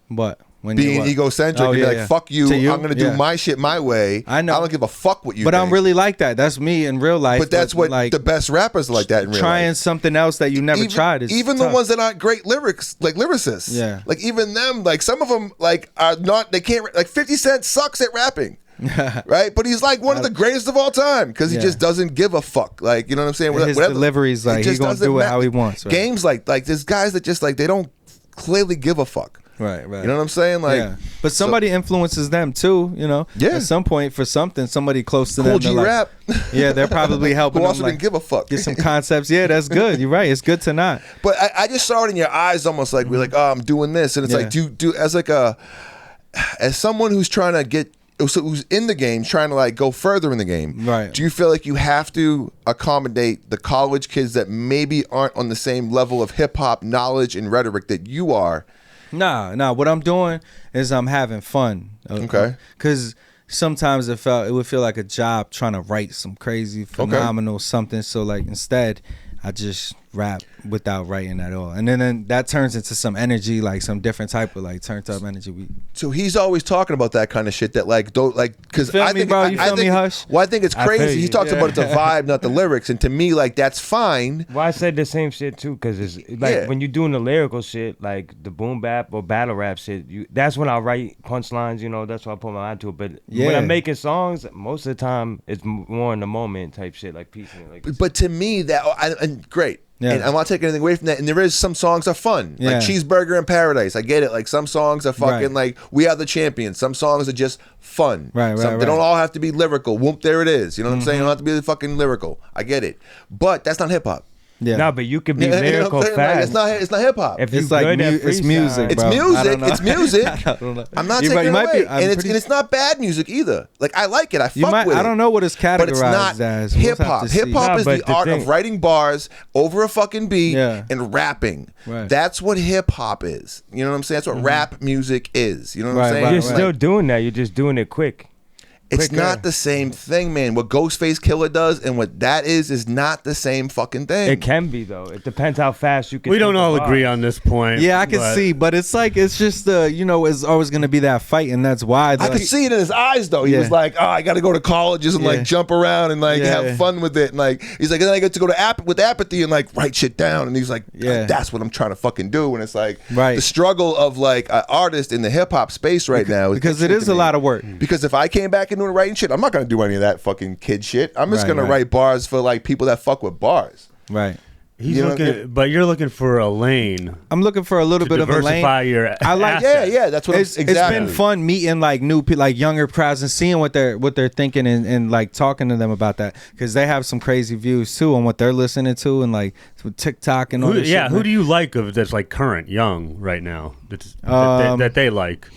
What? Being egocentric and be like, fuck you, I'm gonna do my shit my way. I know. I don't give a fuck what you think. But I'm really like that. That's me in real life. But that's what like, the best rappers are like that in real life. Trying something else that you never tried is even tough. the ones that aren't great lyrics, like lyricists. Yeah. Like even them, like some of them like are not, they can't, like 50 Cent sucks at rapping. Right? But he's like one of the greatest of all time because he just doesn't give a fuck. Like, you know what I'm saying? His delivery's like, he's gonna do it how he wants. Right? Games like there's guys that just like, they don't clearly give a fuck. Right. You know what I'm saying? Like, but somebody influences them too. You know, at some point for something, somebody close to them. Cool G like, Rap. Yeah, they're probably helping. Who also them, didn't give a fuck. Get some concepts. Yeah, that's good. You're right. It's good to not. But I just saw it in your eyes, almost like we're like, oh, I'm doing this, and it's like, do as someone who's trying to get. Who's in the game, trying to like go further in the game, right? Do you feel like you have to accommodate the college kids that maybe aren't on the same level of hip hop knowledge and rhetoric that you are, Nah. What I'm doing is I'm having fun. Okay. Because sometimes it would feel like a job trying to write some crazy, phenomenal something. So like instead, I just rap without writing at all, and then that turns into some energy, like some different type of like turned up energy. So he's always talking about that kind of shit that like don't like because I think you feel me, Hush? Well, I think it's crazy. He talks about it's a vibe, not the lyrics, and to me like that's fine. Well, I said the same shit too, because it's like when you're doing the lyrical shit, like the boom bap or battle rap shit, that's when I write punchlines. You know, that's why I put my mind to it. But when I'm making songs, most of the time it's more in the moment type shit, like piecing it. Like, but to me and great. Yeah. And I'm not taking anything away from that. And there is some songs are fun. Like Cheeseburger in Paradise. I get it. Like some songs are fucking like We Are the Champions. Some songs are just fun. Right. They don't all have to be lyrical. Whoop, there it is. You know what I'm saying? They don't have to be fucking lyrical. I get it. But that's not hip hop. Yeah. No, but you could be lyrical fast. Like, it's not hip hop. If it's like it's music. It's music. It's music. I'm not taking it away. And it's not bad music either. Like I like it. I fuck with it. I don't know what it's categorized but it's not as. Hip hop. Hip hop is the art of writing bars over a fucking beat and rapping. Right. That's what hip hop is. You know what I'm saying? That's what rap music is. You know what I'm saying? You're still doing that. You're just doing it quick. It's not the same thing, man. What Ghostface Killer does and what that is not the same fucking thing. It can be though. It depends how fast you can. We don't all agree on this point. Yeah, I can see, but it's like it's just it's always gonna be that fight, and that's why. I could see it in his eyes though. He was like, "Oh, I got to go to colleges and like jump around and like have fun with it." And like he's like, "Then I get to go to with Apathy and like write shit down." And he's like, "That's what I'm trying to fucking do." And it's like the struggle of like an artist in the hip hop space right now because it is a lot of work. Because if I came back into writing shit, I'm not gonna do any of that fucking kid shit. I'm just gonna write bars for like people that fuck with bars. Right. He's looking, but you're looking for a lane. I'm looking for a little bit of a lane. Diversify your. I like. Yeah. That's what it's been fun meeting like new people, like younger crowds, and seeing what they're thinking and like talking to them about that because they have some crazy views too on what they're listening to and like with TikTok and all this shit. Yeah. Who do you like of that's like current young right now that they like?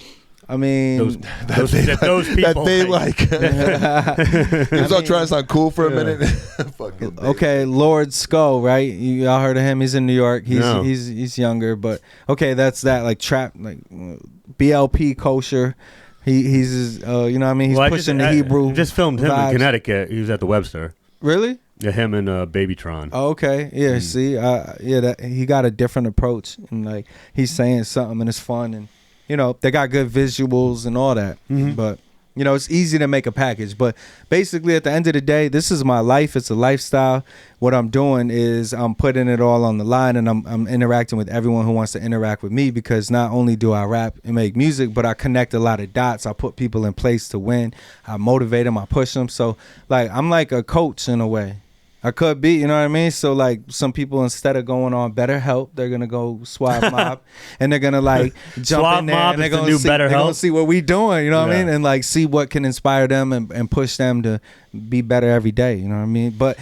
I mean, those people that they like. He was all trying to sound cool for a minute. Okay, Lord Skull, right? Y'all heard of him? He's in New York. He's younger, but okay, that's that like trap, like BLP kosher. He's you know what I mean? He's pushing the Hebrew. Just filmed him in Connecticut. He was at the Webster. Really? Yeah, him and Babytron. Oh, okay. Yeah. See, he got a different approach, and like he's saying something, and it's fun and. You know, they got good visuals and all that. But, you know, it's easy to make a package. But basically, at the end of the day, this is my life. It's a lifestyle. What I'm doing is I'm putting it all on the line, and I'm interacting with everyone who wants to interact with me because not only do I rap and make music, but I connect a lot of dots. I put people in place to win. I motivate them. I push them. So, like, I'm like a coach in a way. I could be, you know what I mean? So like some people, instead of going on BetterHelp, they're gonna go Suave Mob, and they're gonna like jump Suave in there Mob and they're gonna see what we doing, you know what I mean? And like see what can inspire them and push them to be better every day, you know what I mean? But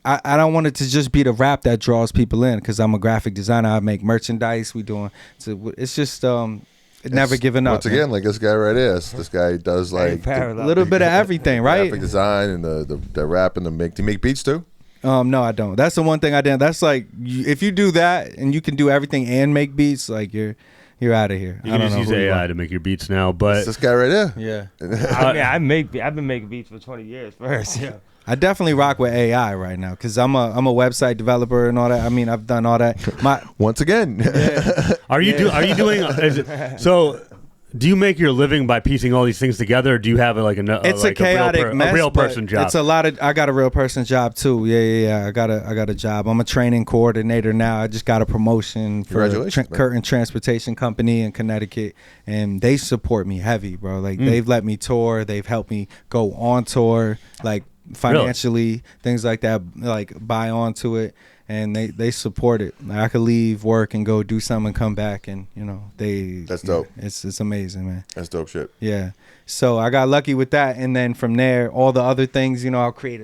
I don't want it to just be the rap that draws people in because I'm a graphic designer. I make merchandise. It's just never giving up. Once again, like this guy right here. This guy does like a little bit of everything, right? Graphic design and the rap and do you make beats too? No, I don't. That's the one thing I didn't. That's like if you do that and you can do everything and make beats, like you're out of here. You can just use AI to make your beats now, but it's this guy right there. Yeah. I've been making beats for 20 years first. Yeah. I definitely rock with AI right now because I'm a website developer and all that. I mean, I've done all that. Once again, are you doing? So, do you make your living by piecing all these things together, or do you have a chaotic mess, a real person job? It's a lot of. I got a real person job too. Yeah. I got a job. I'm a training coordinator now. I just got a promotion for a curtain transportation company in Connecticut, and they support me heavy, bro. Like they've let me tour. They've helped me go on tour, like financially, things like that, like buy onto it. And they support it. Like I could leave work and go do something and come back, and you know That's dope. It's amazing, man. That's dope shit. Yeah. So I got lucky with that, and then from there, all the other things, I'll create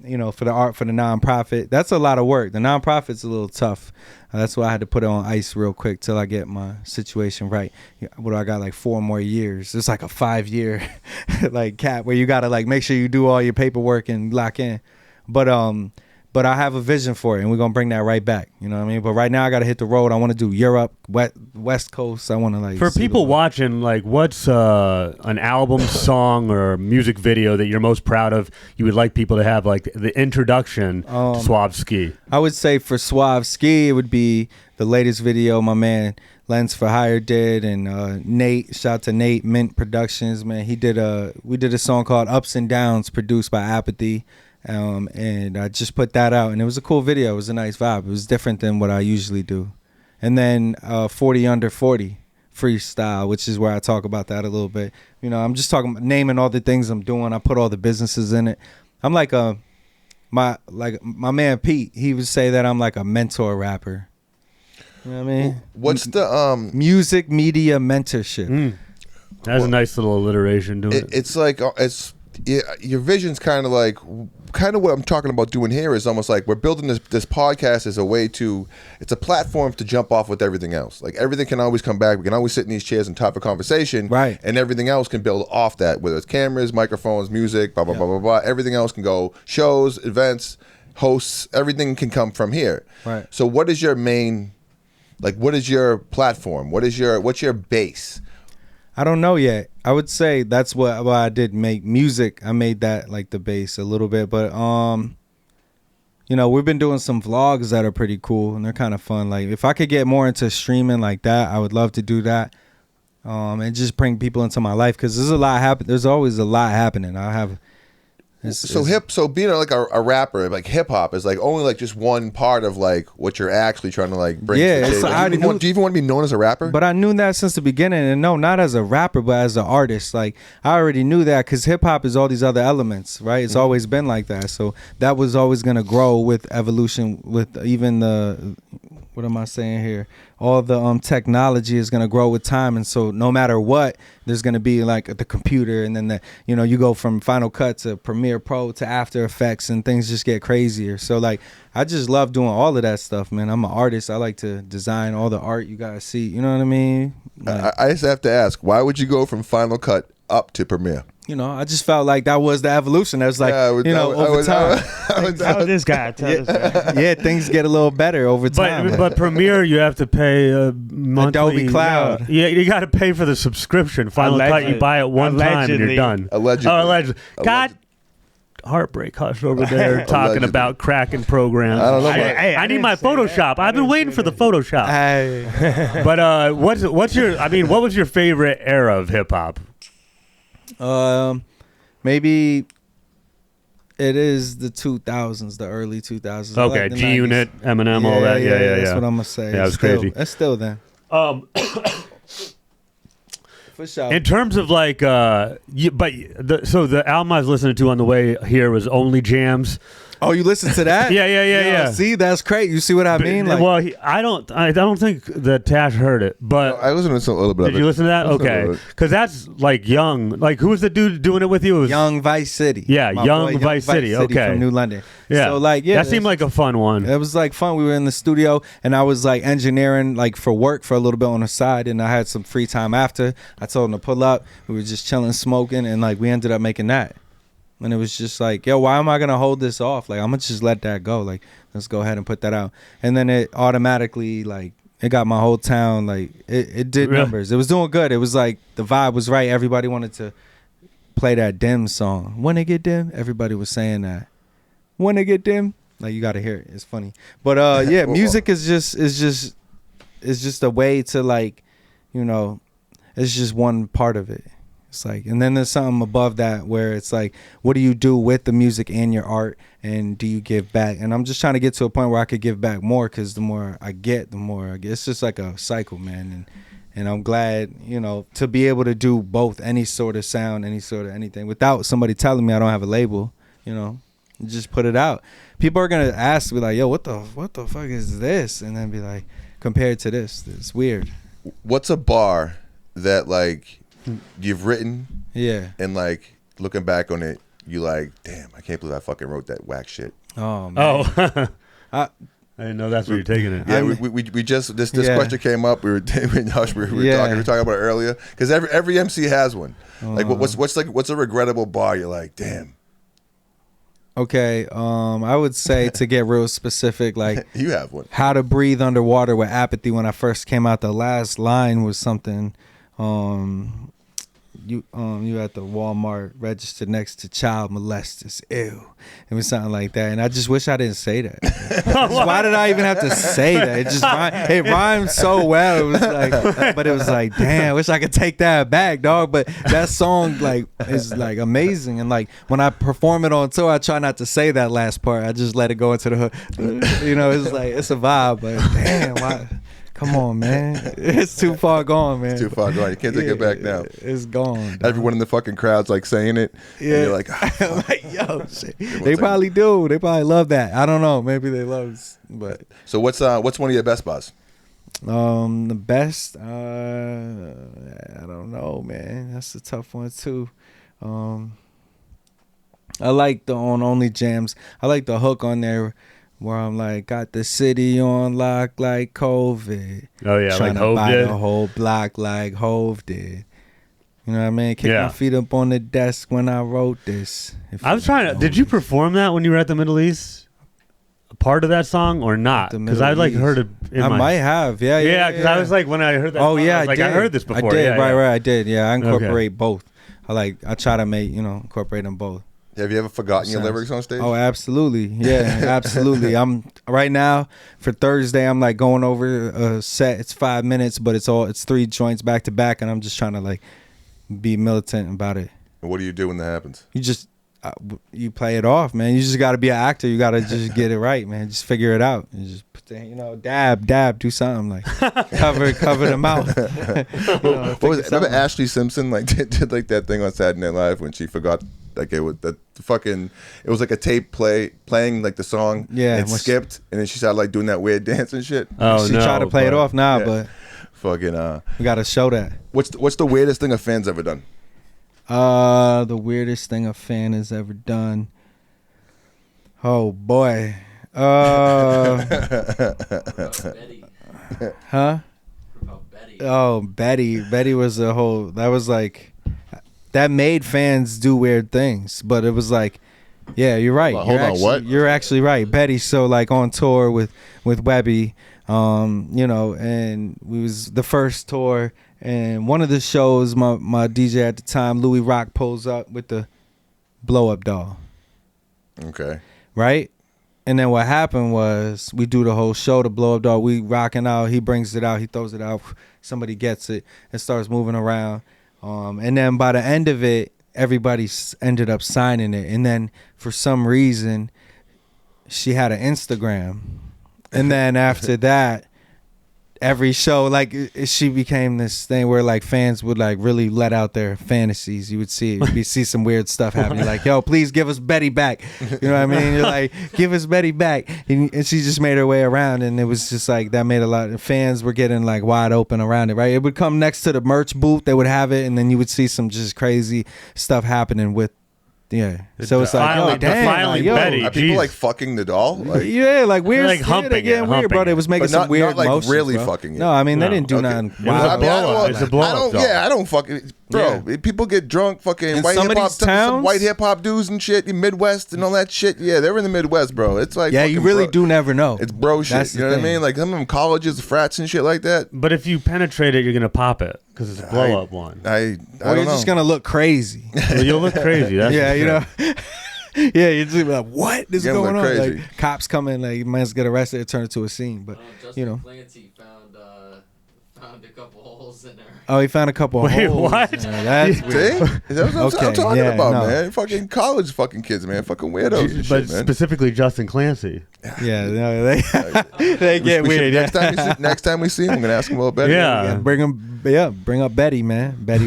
for the art for the nonprofit. That's a lot of work. The nonprofit's a little tough. That's why I had to put it on ice real quick till I get my situation right. What do I got? Like 4 more years. It's like a 5-year like cap where you gotta like make sure you do all your paperwork and lock in. But But I have a vision for it, and we're gonna bring that right back. You know what I mean? But right now, I gotta hit the road. I want to do Europe, West Coast. I want to like. For people watching, like, what's an album, song, or music video that you're most proud of? You would like people to have like the introduction to Suave-Ski. I would say for Suave-Ski, it would be the latest video my man Lens for Hire did, and Nate. Shout out to Nate Mint Productions, man. We did a song called Ups and Downs, produced by Apathy. And I just put that out, and it was a cool video. It was a nice vibe. It was different than what I usually do. And then 40 Under 40 freestyle, which is where I talk about that a little bit. You know, I'm just naming all the things I'm doing. I put all the businesses in it. I'm like my man Pete. He would say that I'm like a mentor rapper. You know what I mean? What's the music media mentorship? That's a nice little alliteration to it. It's like your vision's kind of what I'm talking about doing here is almost like we're building this podcast as a way to, it's a platform to jump off with everything else. Like everything can always come back. We can always sit in these chairs and talk a conversation. Right. And everything else can build off that, whether it's cameras, microphones, music, blah, blah, blah, blah, blah. Everything else can go, shows, events, hosts, everything can come from here. Right. So what is your main, what is your platform? what's your base? I don't know yet. I would say that's what I did make music. I made that like the base a little bit, but you know, we've been doing some vlogs that are pretty cool and they're kind of fun. Like if I could get more into streaming like that, I would love to do that. And just bring people into my life because there's always a lot happening. So being like a rapper, like hip hop is like only like just one part of like what you're actually trying to like bring. Yeah, to the table. Do you even want to be known as a rapper? But I knew that since the beginning, and no, not as a rapper, but as an artist. Like I already knew that because hip hop is all these other elements, right? It's always been like that. So that was always gonna grow with evolution, with even the. What am I saying here? All the technology is gonna grow with time, and so no matter what, there's gonna be like the computer, and then you go from Final Cut to Premiere Pro to After Effects, and things just get crazier. So like, I just love doing all of that stuff, man. I'm an artist. I like to design all the art you guys see. You know what I mean? Like, I just have to ask, why would you go from Final Cut up to Premiere? You know, I just felt like that was the evolution. That was like, over time. Tell this guy. Yeah, things get a little better over time. But Premiere, you have to pay a monthly. Adobe Cloud. Yeah, you got to pay for the subscription. Final Cut, you buy it one time and you're done. Allegedly. Oh, allegedly. God. Heartbreak Hush over there talking about cracking programs. I don't know. I need my Photoshop. I've been waiting for the Photoshop. But what was your favorite era of hip hop? Maybe it is the 2000s, the early 2000s. Okay, like G Unit, Eminem, all that. Yeah. That's what I'm gonna say. Yeah, it was crazy. That's still then. For sure. In terms of like, so the album I was listening to on the way here was Only Jams. Oh, you listened to that? Yeah. See, that's great. You see what I mean? Like, well, I don't think that Tash heard it, but I listened to a little bit of it. Did you listen to that? Okay, because that's like Young. Like, who was the dude doing it with you? It was Young Vice City. Yeah, Young Vice City. Okay, from New London. Yeah, so like, that seemed like a fun one. It was like fun. We were in the studio, and I was like engineering like for work for a little bit on the side, and I had some free time after. I told him to pull up. We were just chilling, smoking, and like we ended up making that. And it was just like, yo, why am I gonna hold this off? Like, I'm gonna just let that go. Like, let's go ahead and put that out. And then it automatically, like, it got my whole town, like, it did numbers. It was doing good. It was like the vibe was right. Everybody wanted to play that dim song. When it get dim, everybody was saying that. When it get dim, like, you gotta hear it. It's funny. But yeah, music is just a way to, like, you know, it's just one part of it. It's like, and then there's something above that where it's like, what do you do with the music and your art, and do you give back? And I'm just trying to get to a point where I could give back more, because the more I get, the more I get. It's just like a cycle, man. And I'm glad, you know, to be able to do both, any sort of sound, any sort of anything, without somebody telling me I don't have a label, you know, just put it out. People are gonna ask me like, yo, what the fuck is this? And then be like, compared to this, it's weird. What's a bar that like you've written, and like looking back on it, you like, damn, I can't believe I fucking wrote that whack shit. Oh man. I didn't know that's where you're taking it. Yeah, we just this question came up. We were talking about it earlier, because every MC has one. Like what's a regrettable bar you're like, damn, Okay, I would say to get real specific, like You have one. How to Breathe Underwater with Apathy. When I first came out, the last line was something, you at the Walmart register next to child molesters. Ew. It was something like that, and I just wish I didn't say that. Why did I even have to say that? It rhymed so well. It was like, but it was like, damn, I wish I could take that back, dog. But that song like is like amazing, and like when I perform it on tour, I try not to say that last part. I just let it go into the hook. You know, it's like it's a vibe, but damn, why? Come on, man. It's too far gone, man. It's too far gone. You can't take it back now. It's gone. Dog. Everyone in the fucking crowd's like saying it. Yeah. And you're like, oh, like, yo, shit. They probably do. They probably love that. I don't know. Maybe they love it. But so what's one of your best bars? the best, I don't know, man. That's a tough one too. I like the on Only Jams. I like the hook on there where I'm like, got the city on lock like COVID. Oh yeah, trying like to Hove buy did. the whole block like Hove did. You know what I mean? Kick Yeah. my feet up on the desk when I wrote this. I was trying to. Did you perform that when you were at the Middle East? A part of that song or not? The Because Middle I like East. heard it. I might have. Yeah. Because I was like when I heard that. Oh song, yeah, I was like, did. I heard this before. I did. Yeah, right. yeah. I did. Yeah, I Okay. incorporate both. I try to make incorporate them both. Have you ever forgotten your Sounds- lyrics on stage? Oh, absolutely. Yeah, absolutely. I'm right now for Thursday. I'm like going over a set. It's 5 minutes, but it's 3 joints back to back, and I'm just trying to like be militant about it. And what do you do when that happens? You just you play it off, man. You just got to be an actor. You got to just get it right, man. Just figure it out. You just put the, dab, do something like cover the mouth. What was it? Remember Ashley Simpson like did like that thing on Saturday Night Live when she forgot like it was the fucking it was like a tape playing like the song. Yeah, it skipped and then she started like doing that weird dance and shit. Oh She no! tried to play it off now, Yeah. but Fucking we got to show that. what's the weirdest thing a fan's ever done? The weirdest thing a fan has ever done. Oh boy. Betty. Huh? About Betty. Oh, Betty. Betty was that made fans do weird things, but it was like, yeah, you're right. Well, hold on, what? You're actually right. Betty, so like on tour with Webby, and we was the first tour, and one of the shows, my DJ at the time, Louis Rock, pulls up with the blow up doll, Okay. right? And then what happened was we do the whole show, the blow up doll, we rocking out, he brings it out, he throws it out, somebody gets it and starts moving around. And then by the end of it, everybody ended up signing it. And then for some reason, she had an Instagram. And then after that, every show, like she became this thing where like fans would like really let out their fantasies. You would see some weird stuff happening. Like, yo, please give us Betty back. You know what I mean? You're like, give us Betty back. And she just made her way around, and it was just like that made a lot of fans were getting like wide open around it, right? It would come next to the merch booth, they would have it, and then you would see some just crazy stuff happening with. Yeah, so it's like, Finally- oh, damn, finally like, yo, Betty. Are people Jeez. like fucking the doll? Like, yeah, like weird, Like yeah, humping they getting it, weird, bro. humping They was making But some not- weird not like motions, really bro. fucking it. No, I mean they No. didn't do Okay. nothing. It was a wild. blow-up. It's a blow-up doll. I don't fucking, bro. People get drunk, fucking In white some hip of hop, these some towns? white hip hop dudes and shit, in Midwest and all that shit. Yeah, they're in the Midwest, bro. It's like Yeah, you fucking really bro. do never know. It's bro shit. That's You the know what I thing. mean? Like some of them colleges, frats and shit like that. But if you penetrate it, you're gonna pop it because it's a blow up one. I Or don't you're know. just gonna look crazy. Well, you'll look crazy. That's Yeah, for you sure. know. Yeah, you're just like, what is You're gonna going on? look crazy. Like cops come in, like man's get arrested, it turned into a scene. But Justin you know. Clancy found a couple holes in there. Oh, he found a couple of Wait, holes. what? Yeah, that's See? weird. That's what I'm Okay, talking yeah, about, no. man. Fucking college fucking kids, man. Fucking weirdos and But shit, man. specifically Justin Clancy. Yeah, no, they get We should- weird. next time we see him, I'm gonna ask him about Betty. Yeah. Yeah, bring up Betty, man. Betty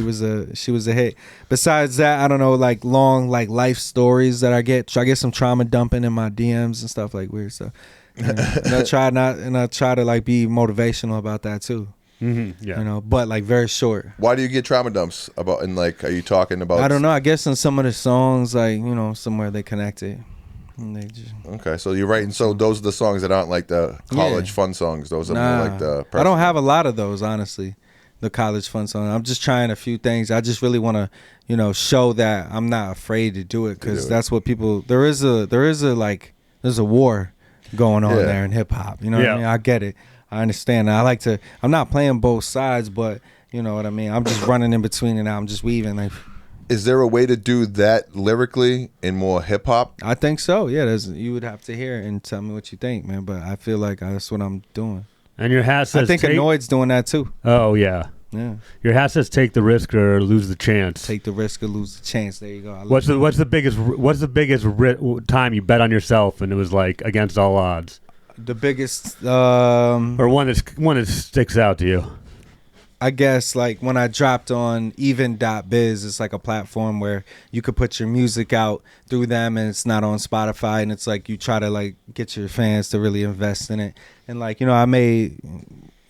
she was a hit. Besides that, I don't know, like long like life stories that I get. I get some trauma dumping in my DMs and stuff like weird stuff. You know? and I try to like be motivational about that too. Mm-hmm. Yeah. You know, but like very short. Why do you get trauma dumps about? And like, are you talking about? I don't know. I guess in some of the songs, like somewhere they connected. And they just, Okay, so you're writing. So those are the songs that aren't like the college Yeah. fun songs. Those are nah, more like the. I don't have a lot of those, honestly. the college fund song. I'm just trying a few things. I just really want to, you know, show that I'm not afraid to do it, because that's what people. There's a war going on there in hip hop. You know what I mean? I get it. I understand. I'm not playing both sides, but you know what I mean? I'm just running in between and I'm just weaving. Like, is there a way to do that lyrically in more hip hop? I think so. Yeah, you would have to hear it and tell me what you think, man. But I feel like that's what I'm doing. And your hat says, I think Annoyed's doing that too. Oh yeah. Yeah. Your hat says, take the risk or lose the chance. Take the risk or lose the chance. There you go. What's the biggest time you bet on yourself and it was like against all odds? The biggest or one that sticks out to you. I guess like when I dropped on even.biz, it's like a platform where you could put your music out through them and it's not on Spotify, and it's like you try to like get your fans to really invest in it. And like, you know, I made,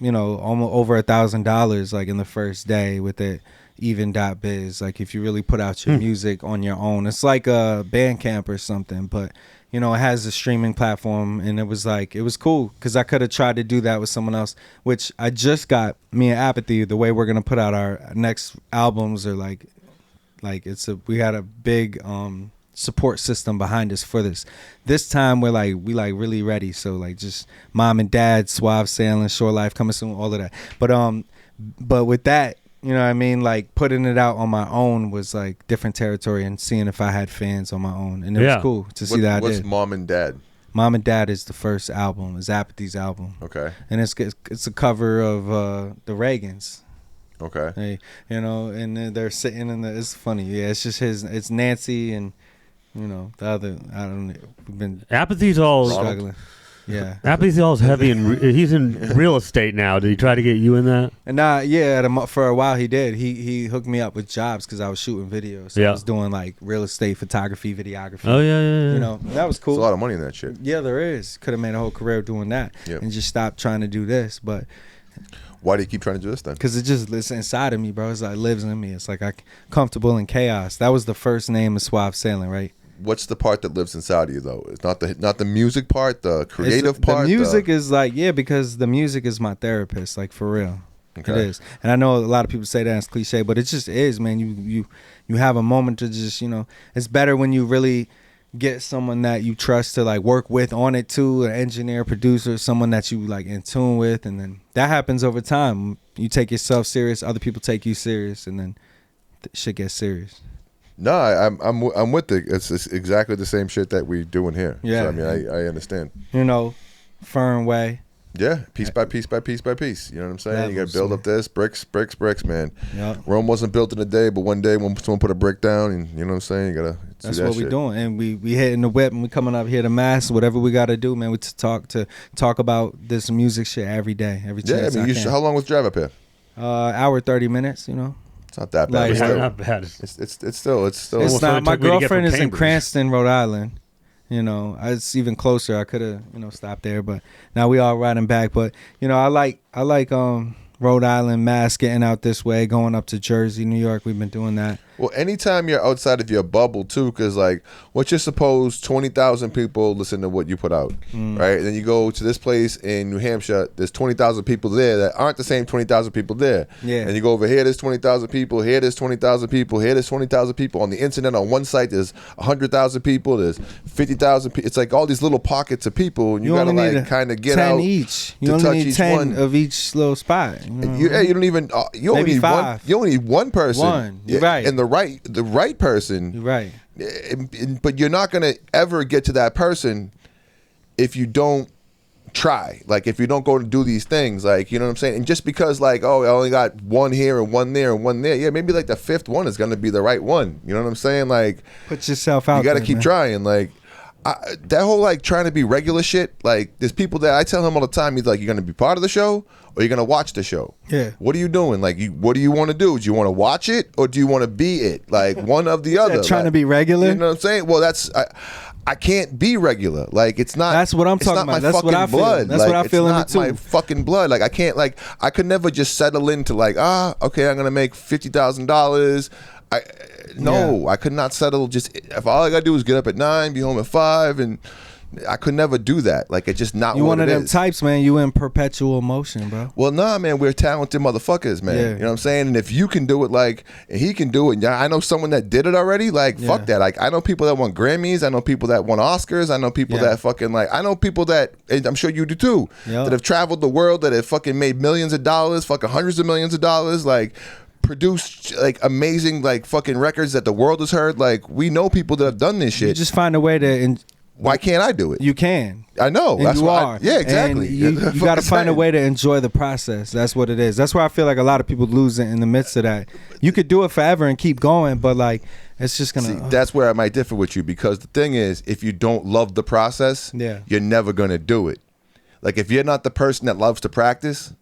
you know, almost over $1,000 like in the first day with it. Even.biz, like if you really put out your music on your own, it's like a Bandcamp or something, but you know, it has a streaming platform, and it was cool because I could have tried to do that with someone else, which I just got. Me and Apathy, the way we're gonna put out our next albums are like we had a big support system behind us for this time. We really ready, so like just mom and dad, Suave Sailing, Shore Life coming soon, all of that. But with that, you know what I mean? Like putting it out on my own was like different territory, and seeing if I had fans on my own. And it was cool to see that I What's did. Mom and Dad? Mom and Dad is the first album. It's Apathy's album. Okay. And it's a cover of the Reagans. Okay. Hey, you know, and they're sitting in it's funny. Yeah, it's just it's Nancy and, you know, the other, I don't know. We've been Apathy's all struggling. Yeah. Apathy's all heavy, and he's in real estate now. Did he try to get you in that? And for a while he did. He hooked me up with jobs because I was shooting videos. So I was doing like real estate photography, videography. Oh yeah. You know, that was cool. There's a lot of money in that shit. Yeah, there is. Could have made a whole career doing that and just stopped trying to do this. But why do you keep trying to do this then? because it's inside of me, bro. It's like lives in me. It's like I'm comfortable in chaos. That was the first name of Suave Sailing, right? What's the part that lives inside of you though? It's not the music part, the creative part. The music is like, because the music is my therapist, like for real. Okay. It is. And I know a lot of people say that it's cliche, but it just is, man. You have a moment to just, you know, it's better when you really get someone that you trust to like work with on it too, an engineer, producer, someone that you like in tune with, and then that happens over time. You take yourself serious, other people take you serious, and then shit gets serious. No, I'm with it. It's exactly the same shit that we doing here. Yeah, so, I mean, I understand. You know, firm way. Yeah, piece by piece by piece by piece. You know what I'm saying? You got to build up this bricks, man. Yep. Rome wasn't built in a day, but one day when someone put a brick down, and you know what I'm saying, you gotta. That's what we doing, and we hitting the whip, and we coming up here to mass, whatever we got to do, man. We talk about this music shit every day, every chance. Yeah, I mean, how long was the drive up here? Hour 30 minutes. You know. It's not that bad. Like, not bad. It's still. It's not. My girlfriend is in Cranston, Rhode Island. You know, it's even closer. I could have, you know, stopped there, but now we all riding back. But you know, I like Rhode Island, Mass, getting out this way, going up to Jersey, New York. We've been doing that. Well, anytime you're outside of your bubble too, because like, what you suppose 20,000 people listen to what you put out, right? And then you go to this place in New Hampshire, there's 20,000 people there that aren't the same 20,000 people there. Yeah. And you go over here, there's 20,000 people. Here, there's 20,000 people. Here, there's 20,000 people. On the internet, on one site, there's 100,000 people. There's 50,000 people. It's like all these little pockets of people, and you gotta like kind of get 10 out each. You to only touch need each 10 one of each little spot. You know? You don't even. You only Maybe need 5. one. You only need one person. One. You're right. And the right person. You're right. But you're not gonna ever get to that person if you don't try. Like if you don't go to do these things, like you know what I'm saying. And just because like I only got one here and one there and one there, yeah, maybe like the fifth one is gonna be the right one. You know what I'm saying? Like put yourself out. You got to there, keep man. trying. Like. That whole like trying to be regular shit, like there's people that I tell him all the time, he's like, you're gonna be part of the show or you're gonna watch the show. Yeah. What are you doing? Like, what do you want to do? Do you want to watch it or do you want to be it? Like one of the other. Trying like, to be regular. You know what I'm saying? Well, I can't be regular. Like it's not. That's what I'm talking about. That's what I feel. Blood. That's like, what I feel in it it's too. not my fucking blood. Like I can't. Like I could never just settle into like okay, I'm gonna make $50,000. I could not settle. Just if all I gotta do is get up at 9, be home at 5, and I could never do that. Like, it's just not You what one of it them is. types, man. You in perpetual motion, bro. Well, nah, man, we're talented motherfuckers, man. Yeah. You know what I'm saying? And if you can do it, like, and he can do it, and I know someone that did it already, like, fuck that. Like, I know people that won Grammys. I know people that won Oscars. I know people that fucking, like, I know people that, and I'm sure you do too, that have traveled the world, that have fucking made millions of dollars, fucking hundreds of millions of dollars, like, produced, like, amazing, like, fucking records that the world has heard. Like, we know people that have done this shit. You just find a way to... Why can't I do it? You can. I know. And That's you why. are. Yeah, exactly. And you got to find a way to enjoy the process. That's what it is. That's why I feel like a lot of people lose it in the midst of that. You could do it forever and keep going, but like it's just gonna. See, that's where I might differ with you, because the thing is, if you don't love the process, you're never gonna do it. Like, if you're not the person that loves to practice,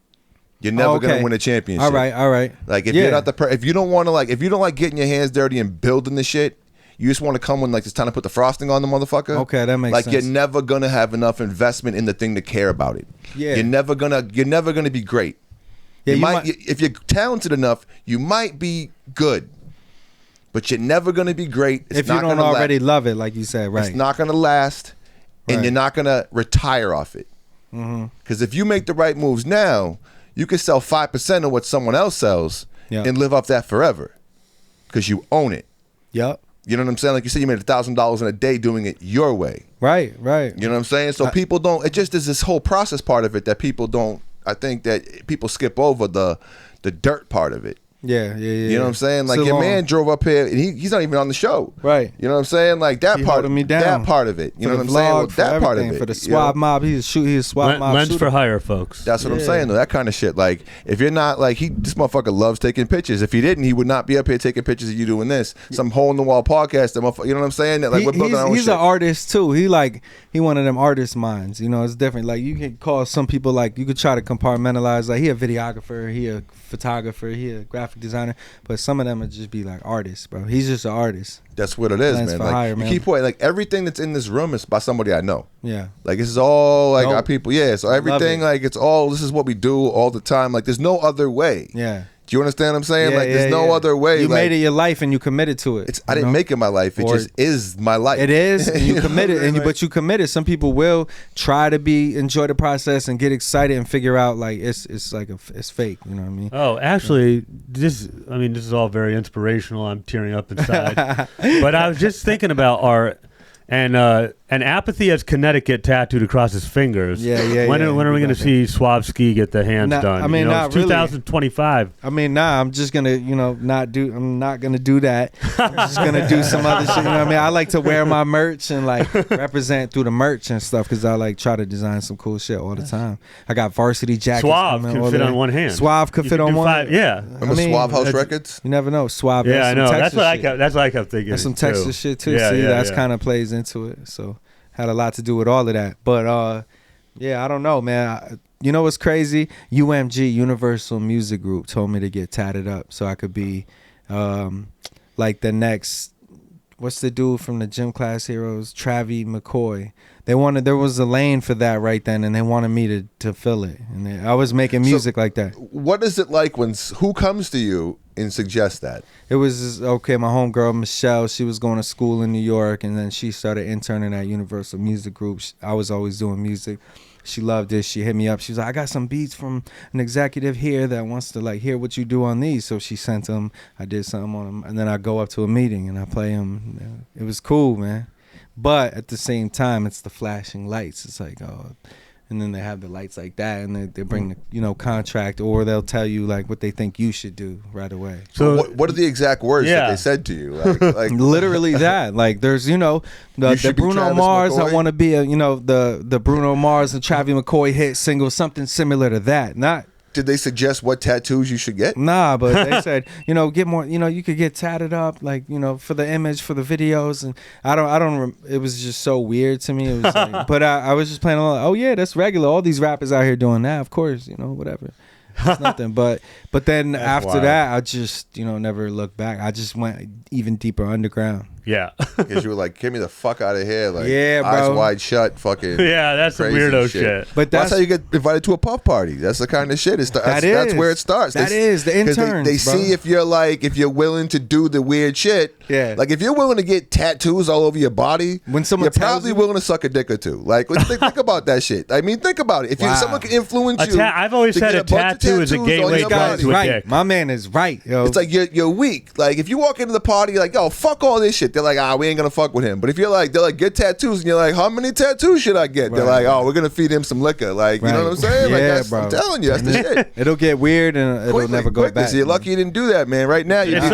you're never gonna win a championship. All right. Like, if you're not the if you don't want to, like, if you don't like getting your hands dirty and building the shit. You just want to come when, like, it's time to put the frosting on the motherfucker. Okay, that makes sense. Like, you're never gonna have enough investment in the thing to care about it. Yeah, you're never gonna be great. Yeah, you might if you're talented enough, you might be good, but you're never gonna be great. It's if you don't already love it, like you said, right? It's not gonna last, and you're not gonna retire off it. Because if you make the right moves now, you can sell 5% of what someone else sells and live off that forever, because you own it. Yep. You know what I'm saying? Like you said, you made $1,000 in a day doing it your way. Right. You know what I'm saying? So people don't, it just is this whole process part of it that people don't, I think that people skip over the dirt part of it. Yeah. You know what I'm saying? Like, your man drove up here, and he's not even on the show. Right. You know what I'm saying? Like, that part, me down. that part of it. You know what I'm saying? Well, that part of it. For the swab mob, he's a swab mob Lens shooter. for hire, folks. That's what I'm saying, though. That kind of shit. Like, if you're not, like, this motherfucker loves taking pictures. If he didn't, he would not be up here taking pictures of you doing this. Some hole-in-the-wall podcast. You know what I'm saying? That, like, we're building our own he's shit. an artist, too. He one of them artist minds. You know, it's different. Like, you can call some people, like, you could try to compartmentalize. Like, he a videographer, he a photographer, he a graphic designer. But some of them would just be like artists, bro. He's just an artist. That's what it is, Lens man. for Like, hire, you man. keep pointing, like, everything that's in this room is by somebody I know. Yeah. Like, this is all, like, our people. Yeah, so everything, like, it's all, this is what we do all the time. Like, there's no other way. Yeah. Do you understand what I'm saying? Yeah, like, there's no other way. You like, made it your life and you committed to it. I didn't make it my life. It just is my life. It is. And you committed, know what I mean? but you committed. Some people will try to enjoy the process and get excited and figure out like it's fake. You know what I mean? Oh, actually, this is all very inspirational. I'm tearing up inside. But I was just thinking about art. And Apathy has Connecticut tattooed across his fingers. Yeah. When are we going to see Suave-Ski get the hands done? I mean, not it's 2025. I mean, I'm just gonna, I'm not gonna do that. I'm just gonna do some other shit. You know what I mean? I like to wear my merch and like represent through the merch and stuff because I like try to design some cool shit all the time. I got varsity jackets. Suave can fit on one hand. Suave could fit on one. Yeah. Remember Suave House Records? You never know. Suave. Yeah, I know. That's what I kept thinking. That's some Texas shit too. Yeah, See, yeah, that's kind of plays into it. So had a lot to do with all of that. But yeah, I don't know, man. You know what's crazy? UMG, Universal Music Group, told me to get tatted up so I could be like the next, what's the dude from the Gym Class Heroes, Travis McCoy. There was a lane for that right then, and they wanted me to fill it. And I was making music like that. What is it like when, who comes to you and suggests that? It was, my homegirl, Michelle, she was going to school in New York, and then she started interning at Universal Music Group. I was always doing music. She loved it. She hit me up. She was like, I got some beats from an executive here that wants to like hear what you do on these. So she sent them. I did something on them. And then I go up to a meeting and I play them. It was cool, man. But at the same time, it's the flashing lights. It's like, and then they have the lights like that, and they bring the contract, or they'll tell you like what they think you should do right away. So what are the exact words that they said to you? Like literally that. Like there's the Bruno Mars. McCoy. I want to be the Bruno Mars and Travis McCoy hit single, something similar to that. Not. Did they suggest what tattoos you should get? Nah, but they said, get more, you could get tatted up, like, for the image, for the videos. And it was just so weird to me. It was like, but I was just playing along. Oh, yeah, that's regular. All these rappers out here doing that, of course, whatever. It's nothing. But then after that, I just, never looked back. I just went even deeper underground. Yeah. Because you were like, get me the fuck out of here. Like, Yeah, bro. eyes wide shut, fucking. Yeah, that's some crazy weirdo shit. But that's how you get invited to a puff party. That's the kind of shit. That's where it starts. That is the 'cause interns. They see if you're willing to do the weird shit. Yeah. Like if you're willing to get tattoos all over your body, When someone you're tells probably you- willing to suck a dick or two. Like think about that shit. I mean, think about it. If Wow. someone can influence you, I've always to said get a bunch of tattoo is a tattoos on gateway your drug body. to a right. dick. My man is right, yo. It's like you're weak. Like if you walk into the party, like, yo, fuck all this shit. They're like, we ain't gonna fuck with him. But if they're like, get tattoos, and you're like, how many tattoos should I get? They're like, we're gonna feed him some liquor. Like, you know what I'm saying? Like, Yeah, that's, bro. I'm telling you, that's the shit. It'll get weird and it'll Quickly, never go quickly. back. So you're lucky you didn't do that, man. Right now, you're It's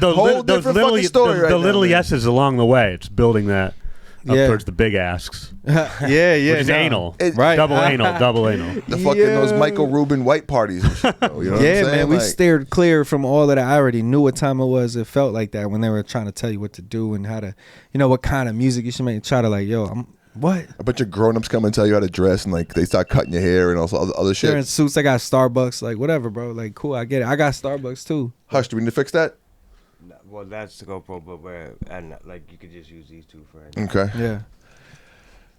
those whole those different little fucking story right the now, little man. yeses along the way. It's building that up Yeah. towards the big asks, yeah, which is no. anal. Right. Double anal. Double anal. The fucking those Michael Rubin white parties and shit. Though, you know what Yeah, I'm saying? man, we Like, steered clear from all of that. I already knew what time it was. It felt like that when they were trying to tell you what to do and how to, what kind of music you should make. Try to like, what? a bunch of grown-ups come and tell you how to dress, and like they start cutting your hair and all other They're in shit. suits. I got Starbucks. Like, whatever, bro. Like, cool. I get it. I got Starbucks too. Hush, do we need to fix that? Well, that's the GoPro, but and like you could just use these two for it. Okay. Yeah.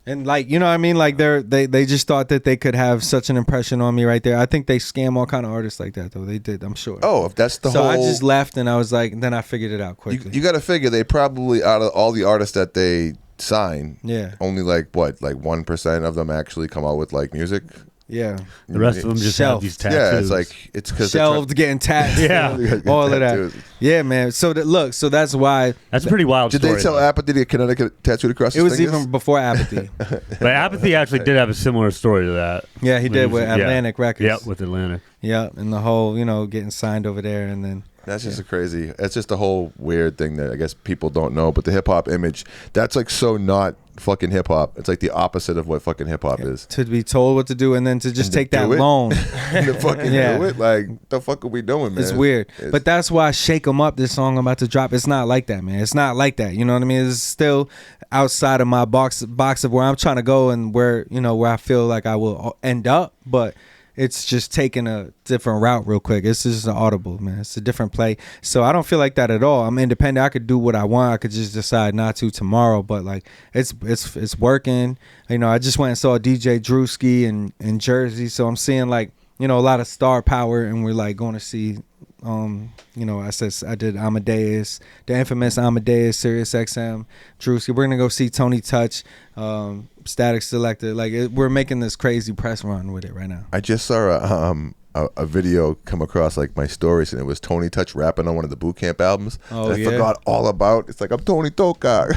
And like, you know what I mean? Like they just thought that they could have such an impression on me right there. I think they scam all kind of artists like that though. They did, I'm sure. Oh, if that's the so whole. I just left and I was like, then I figured it out quickly. You got to figure they probably, out of all the artists that they sign, Yeah. only like 1% of them actually come out with like music. Yeah. The rest of them just have Shelf. these tattoos. Yeah, it's like it's because Shelved, getting tapped. Yeah. All of that. Tattoos. Yeah, man. So so that's why That's a pretty wild Did story. they tell though. Apathy to get Connecticut tattooed across it his was fingers? even before Apathy. But Apathy actually did have a similar story to that. Yeah, he did with Yeah. Atlantic Records. Yep, with Atlantic. Yeah, and the whole, getting signed over there and then That's just a crazy. It's just a whole weird thing that I guess people don't know. But the hip hop image, that's like so not fucking hip hop. It's like the opposite of what fucking hip hop is. to be told what to do and then to just And to take that do it? loan. To fucking Yeah. do it, like the fuck are we doing, man? It's weird. It's- But that's why Shake 'Em Up, this song I'm about to drop, it's not like that, man. It's not like that. You know what I mean? It's still outside of my box of where I'm trying to go and where I feel like I will end up, but it's just taking a different route real quick. It's just an audible, man. It's a different play. So I don't feel like that at all. I'm independent. I could do what I want. I could just decide not to tomorrow, but like it's working. I just went and saw DJ Drewski in Jersey, so I'm seeing like, a lot of star power, and we're like going to see I did Amadeus, the infamous Amadeus, Sirius XM, Drewski. We're gonna go see Tony Touch, Static Selector. Like we're making this crazy press run with it right now. I just saw a video come across like my stories, and it was Tony Touch rapping on one of the boot camp albums. Oh, that I yeah. forgot all about. It's like I'm Tony Toka.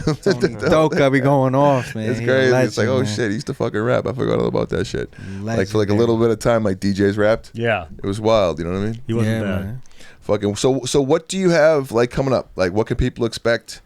Doka be going off, man. It's He a crazy. legend, It's like, oh man. shit, he used to fucking rap. I forgot all about that shit. Like for like a Legendary. little bit of time, like DJs rapped. Yeah, It was wild. You know what I mean? he wasn't Yeah, bad. man. Fucking. So what do you have like coming up? Like what can people expect?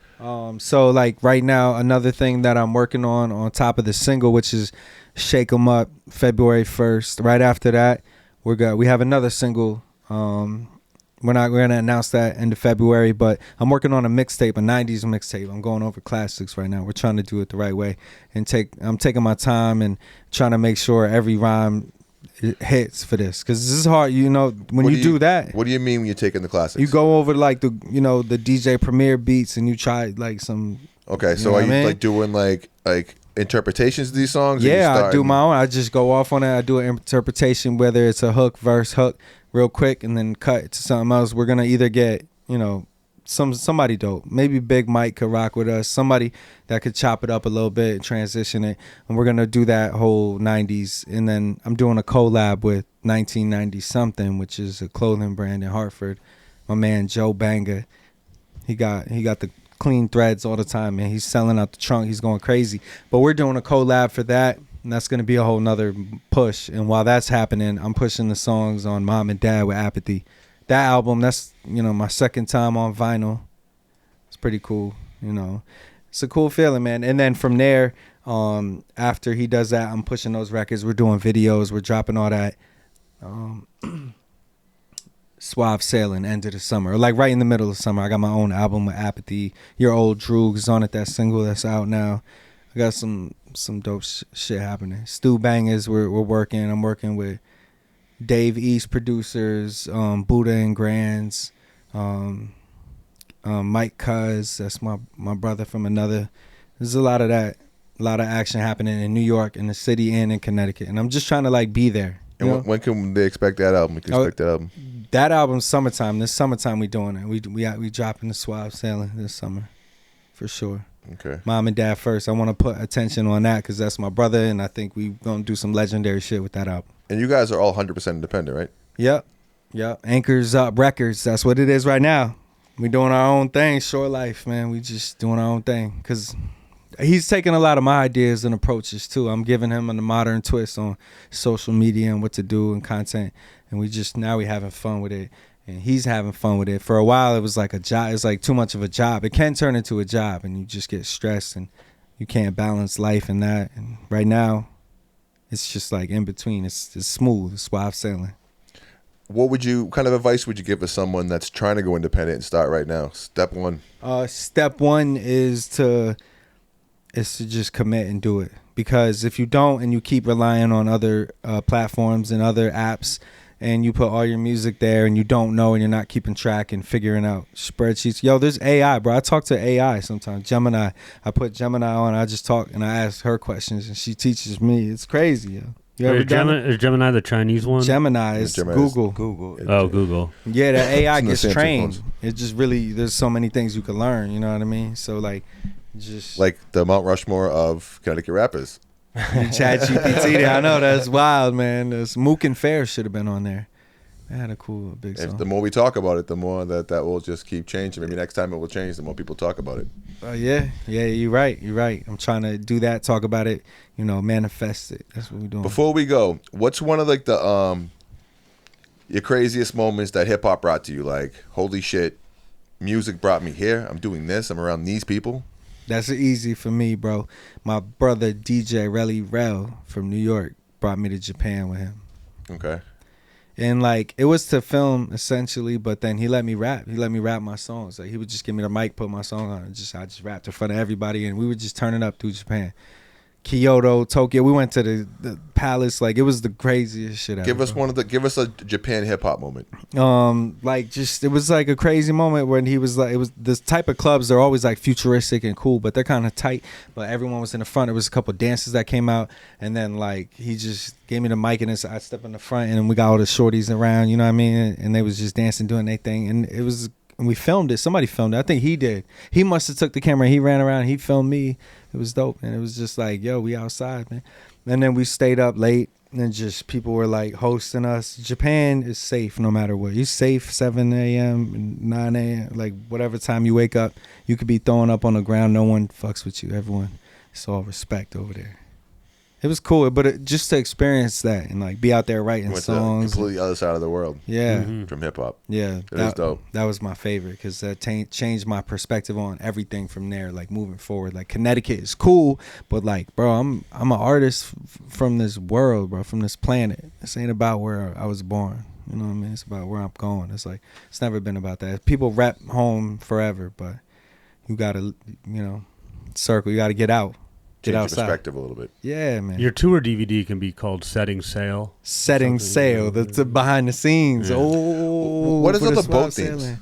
So like right now, another thing that I'm working on top of the single, which is Shake 'Em Up, February 1st. Right after that, we have another single. We're gonna announce that end of February, but I'm working on a mixtape, a 90s mixtape. I'm going over classics right now. We're trying to do it the right way and I'm taking my time and trying to make sure every rhyme hits for this, because this is hard. When What you do that, What do you mean when you're taking the classics? you go over like the DJ Premier beats and you try like some. Okay, so know are what you I mean? like doing like interpretations of these songs? or you Yeah, I do starting- my own. I just go off on it. I do an interpretation, whether it's a hook, verse, hook, real quick, and then cut to something else. We're gonna either get somebody dope. Maybe Big Mike could rock with us. Somebody that could chop it up a little bit and transition it. And we're gonna do that whole 90s. And then I'm doing a collab with 1990 something, which is a clothing brand in Hartford. My man Joe Banga. He got the clean threads all the time, man. He's selling out the trunk. He's going crazy. But we're doing a collab for that. And that's gonna be a whole nother push. And while that's happening, I'm pushing the songs on Mom and Dad with Apathy. That album, that's my second time on vinyl. It's pretty cool, It's a cool feeling, man. And then from there, after he does that, I'm pushing those records. We're doing videos. We're dropping all that. Suave Sailing, end of the summer, or like right in the middle of summer. I got my own album with Apathy. Your Old Droog is on it. That single that's out now. I got some dope shit happening. Stu Bangers, we're working. I'm working with Dave East producers, Buddha and Grands, Mike Cuz, that's my brother from another. There's a lot of that, a lot of action happening in New York, in the city, and in Connecticut. And I'm just trying to like be there. And when can they expect that album? We can expect that album. That album's summertime. This summertime we doing it. We dropping the Suave Sailing this summer, for sure. Okay. Mom and Dad First. I want to put attention on that because that's my brother, and I think we gonna do some legendary shit with that album. And you guys are all 100% independent, right? Yep. Anchors Up Records. That's what it is right now. We doing our own thing. Short life, man. We just doing our own thing because he's taking a lot of my ideas and approaches too. I'm giving him a modern twist on social media and what to do and content, and now we having fun with it, and he's having fun with it. For a while, it was like a job. It's like too much of a job. It can turn into a job, and you just get stressed, and you can't balance life and that. And right now, it's just like in between. It's smooth. It's Suave Sailing. What kind of advice would you give to someone that's trying to go independent and start right now? Step one. Step one is to just commit and do it. Because if you don't and you keep relying on other platforms and other apps, and you put all your music there and you don't know and you're not keeping track and figuring out spreadsheets. Yo, there's AI, bro. I talk to AI sometimes. Gemini. I put Gemini on. I just talk and I ask her questions and she teaches me. It's crazy, yo. You ever done it? Is Gemini the Chinese one? Gemini is Google. Oh, Google. Yeah, the AI gets trained. It just really, there's so many things you can learn. You know what I mean? So like, just like the Mount Rushmore of Connecticut rappers. ChatGPT. I know, that's wild, man. This Mook and Fair should have been on there. They had a cool big song. The more we talk about it, the more that will just keep changing. Maybe next time it will change. The more people talk about it. Yeah, you're right. I'm trying to do that. Talk about it. Manifest it. That's what we're doing. Before we go, what's one of like the your craziest moments that hip hop brought to you? Like, holy shit, music brought me here. I'm doing this. I'm around these people. That's easy for me, bro. My brother DJ Relly Rel from New York brought me to Japan with him. Okay. And like it was to film essentially, but then he let me rap. He let me rap my songs. Like he would just give me the mic, put my song on, and I just rapped in front of everybody, and we would just turn it up through Japan. Kyoto, Tokyo. We went to the palace. Like it was the craziest shit ever. Give us a Japan hip hop moment. It was like a crazy moment when he was like, it was this type of clubs. They're always like futuristic and cool, but they're kind of tight. But everyone was in the front. There was a couple dances that came out, and then like he just gave me the mic, and I stepped in the front, and we got all the shorties around. You know what I mean? And they was just dancing, doing their thing, and it was. And we filmed it. Somebody filmed it. I think he did. He must have took the camera. He ran around. He filmed me. It was dope. And it was just like, yo, we outside, man. And then we stayed up late. And just people were like hosting us. Japan is safe no matter what. You're safe 7 a.m., 9 a.m., like whatever time you wake up. You could be throwing up on the ground. No one fucks with you. Everyone. It's all respect over there. It was cool, but just to experience that and like be out there writing songs. Completely other side of the world. Yeah. From hip hop. Yeah. That is dope. That was my favorite because that changed my perspective on everything from there, like moving forward. Like Connecticut is cool, but like, bro, I'm an artist from this world, bro, from this planet. This ain't about where I was born. You know what I mean? It's about where I'm going. It's like, it's never been about that. People rap home forever, but you got to, circle. You got to get out. Get Change outside. Your perspective a little bit. Yeah, man. Your tour DVD can be called Setting Sail. Setting Sail. That's behind the scenes. Yeah. Oh, what is all the boat themes?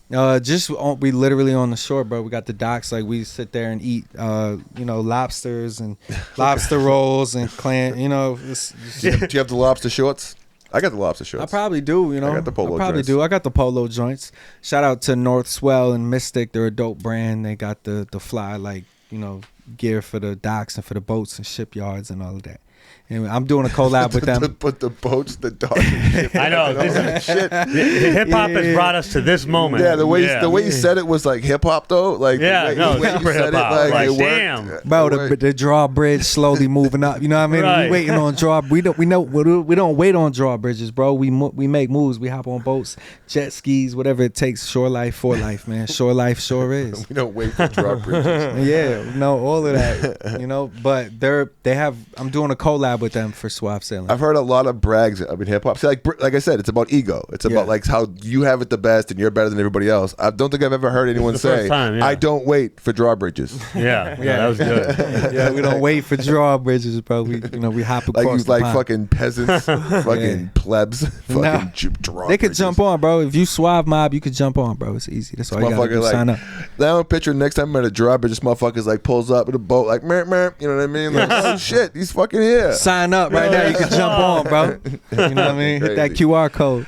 We literally on the shore, bro. We got the docks. Like we sit there and eat, lobsters and lobster rolls and clam. Do you have the lobster shorts? I got the lobster shorts. I probably do. I got the polo. I got the polo joints. Shout out to North Swell and Mystic. They're a dope brand. They got the fly gear for the docks and for the boats and shipyards and all of that. And I'm doing a collab with them. But the boats, the docks, and I know. This shit. Hip hop has brought us to this moment. Yeah, the way you said it was like hip hop though. Like super hip hop. Like damn, bro. The drawbridge slowly moving up. You know what I mean? Right. We waiting on we don't wait on drawbridges, bro. We make moves. We hop on boats, jet skis, whatever it takes. Shore life for life, man. Shore life sure is. We don't wait for drawbridges. Yeah, no, all all of that, you know. But I'm doing a collab with them for Suave Sailing. I've heard a lot of brags of hip hop. See, like I said, it's about ego. It's about like how you have it the best and you're better than everybody else. I don't think I've ever heard anyone say, I don't wait for drawbridges. Yeah, that was good. Yeah, we don't wait for drawbridges, bro. We hop across like the pond. fucking peasants, fucking plebs, fucking drawbridges. They could jump on, bro. If you Suave mob, you could jump on, bro. It's easy. That's all you gotta do. Like, sign up. Now I'm picturing next time I'm at a drawbridge, this motherfucker's like pulls up with a boat, like, meh, meh, you know what I mean? Like, oh shit, he's fucking here. Sign up right now. You can jump on, bro. You know what I mean? Hit that QR code.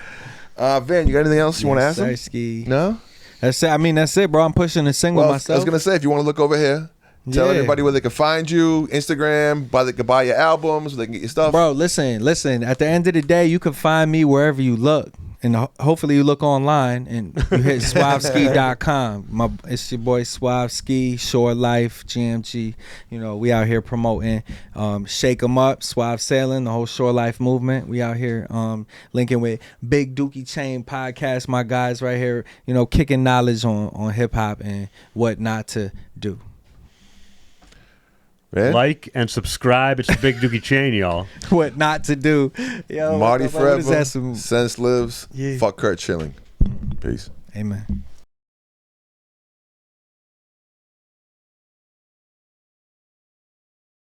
Van, you got anything else you want to ask him? Ski. No? That's it. I mean, that's it, bro. I'm pushing the single myself. I was gonna say, if you want to look over here, tell everybody where they can find you, Instagram, they can buy your albums, where they can get your stuff. Bro, listen. At the end of the day, you can find me wherever you look. And hopefully you look online and you hit Suave-Ski.com. It's your boy Suave-Ski, Shore Life, GMG. You know, we out here promoting Shake 'em Up, Suave Sailing, the whole Shore Life movement. We out here linking with Big Dookie Chain podcast. My guys right here, you know, kicking knowledge on hip hop and what not to do. Man. Like and subscribe. It's the Big Dookie Chain, y'all. What not to do. Yo, Marty forever. Sense lives. Yeah. Fuck Kurt Schilling. Peace. Amen.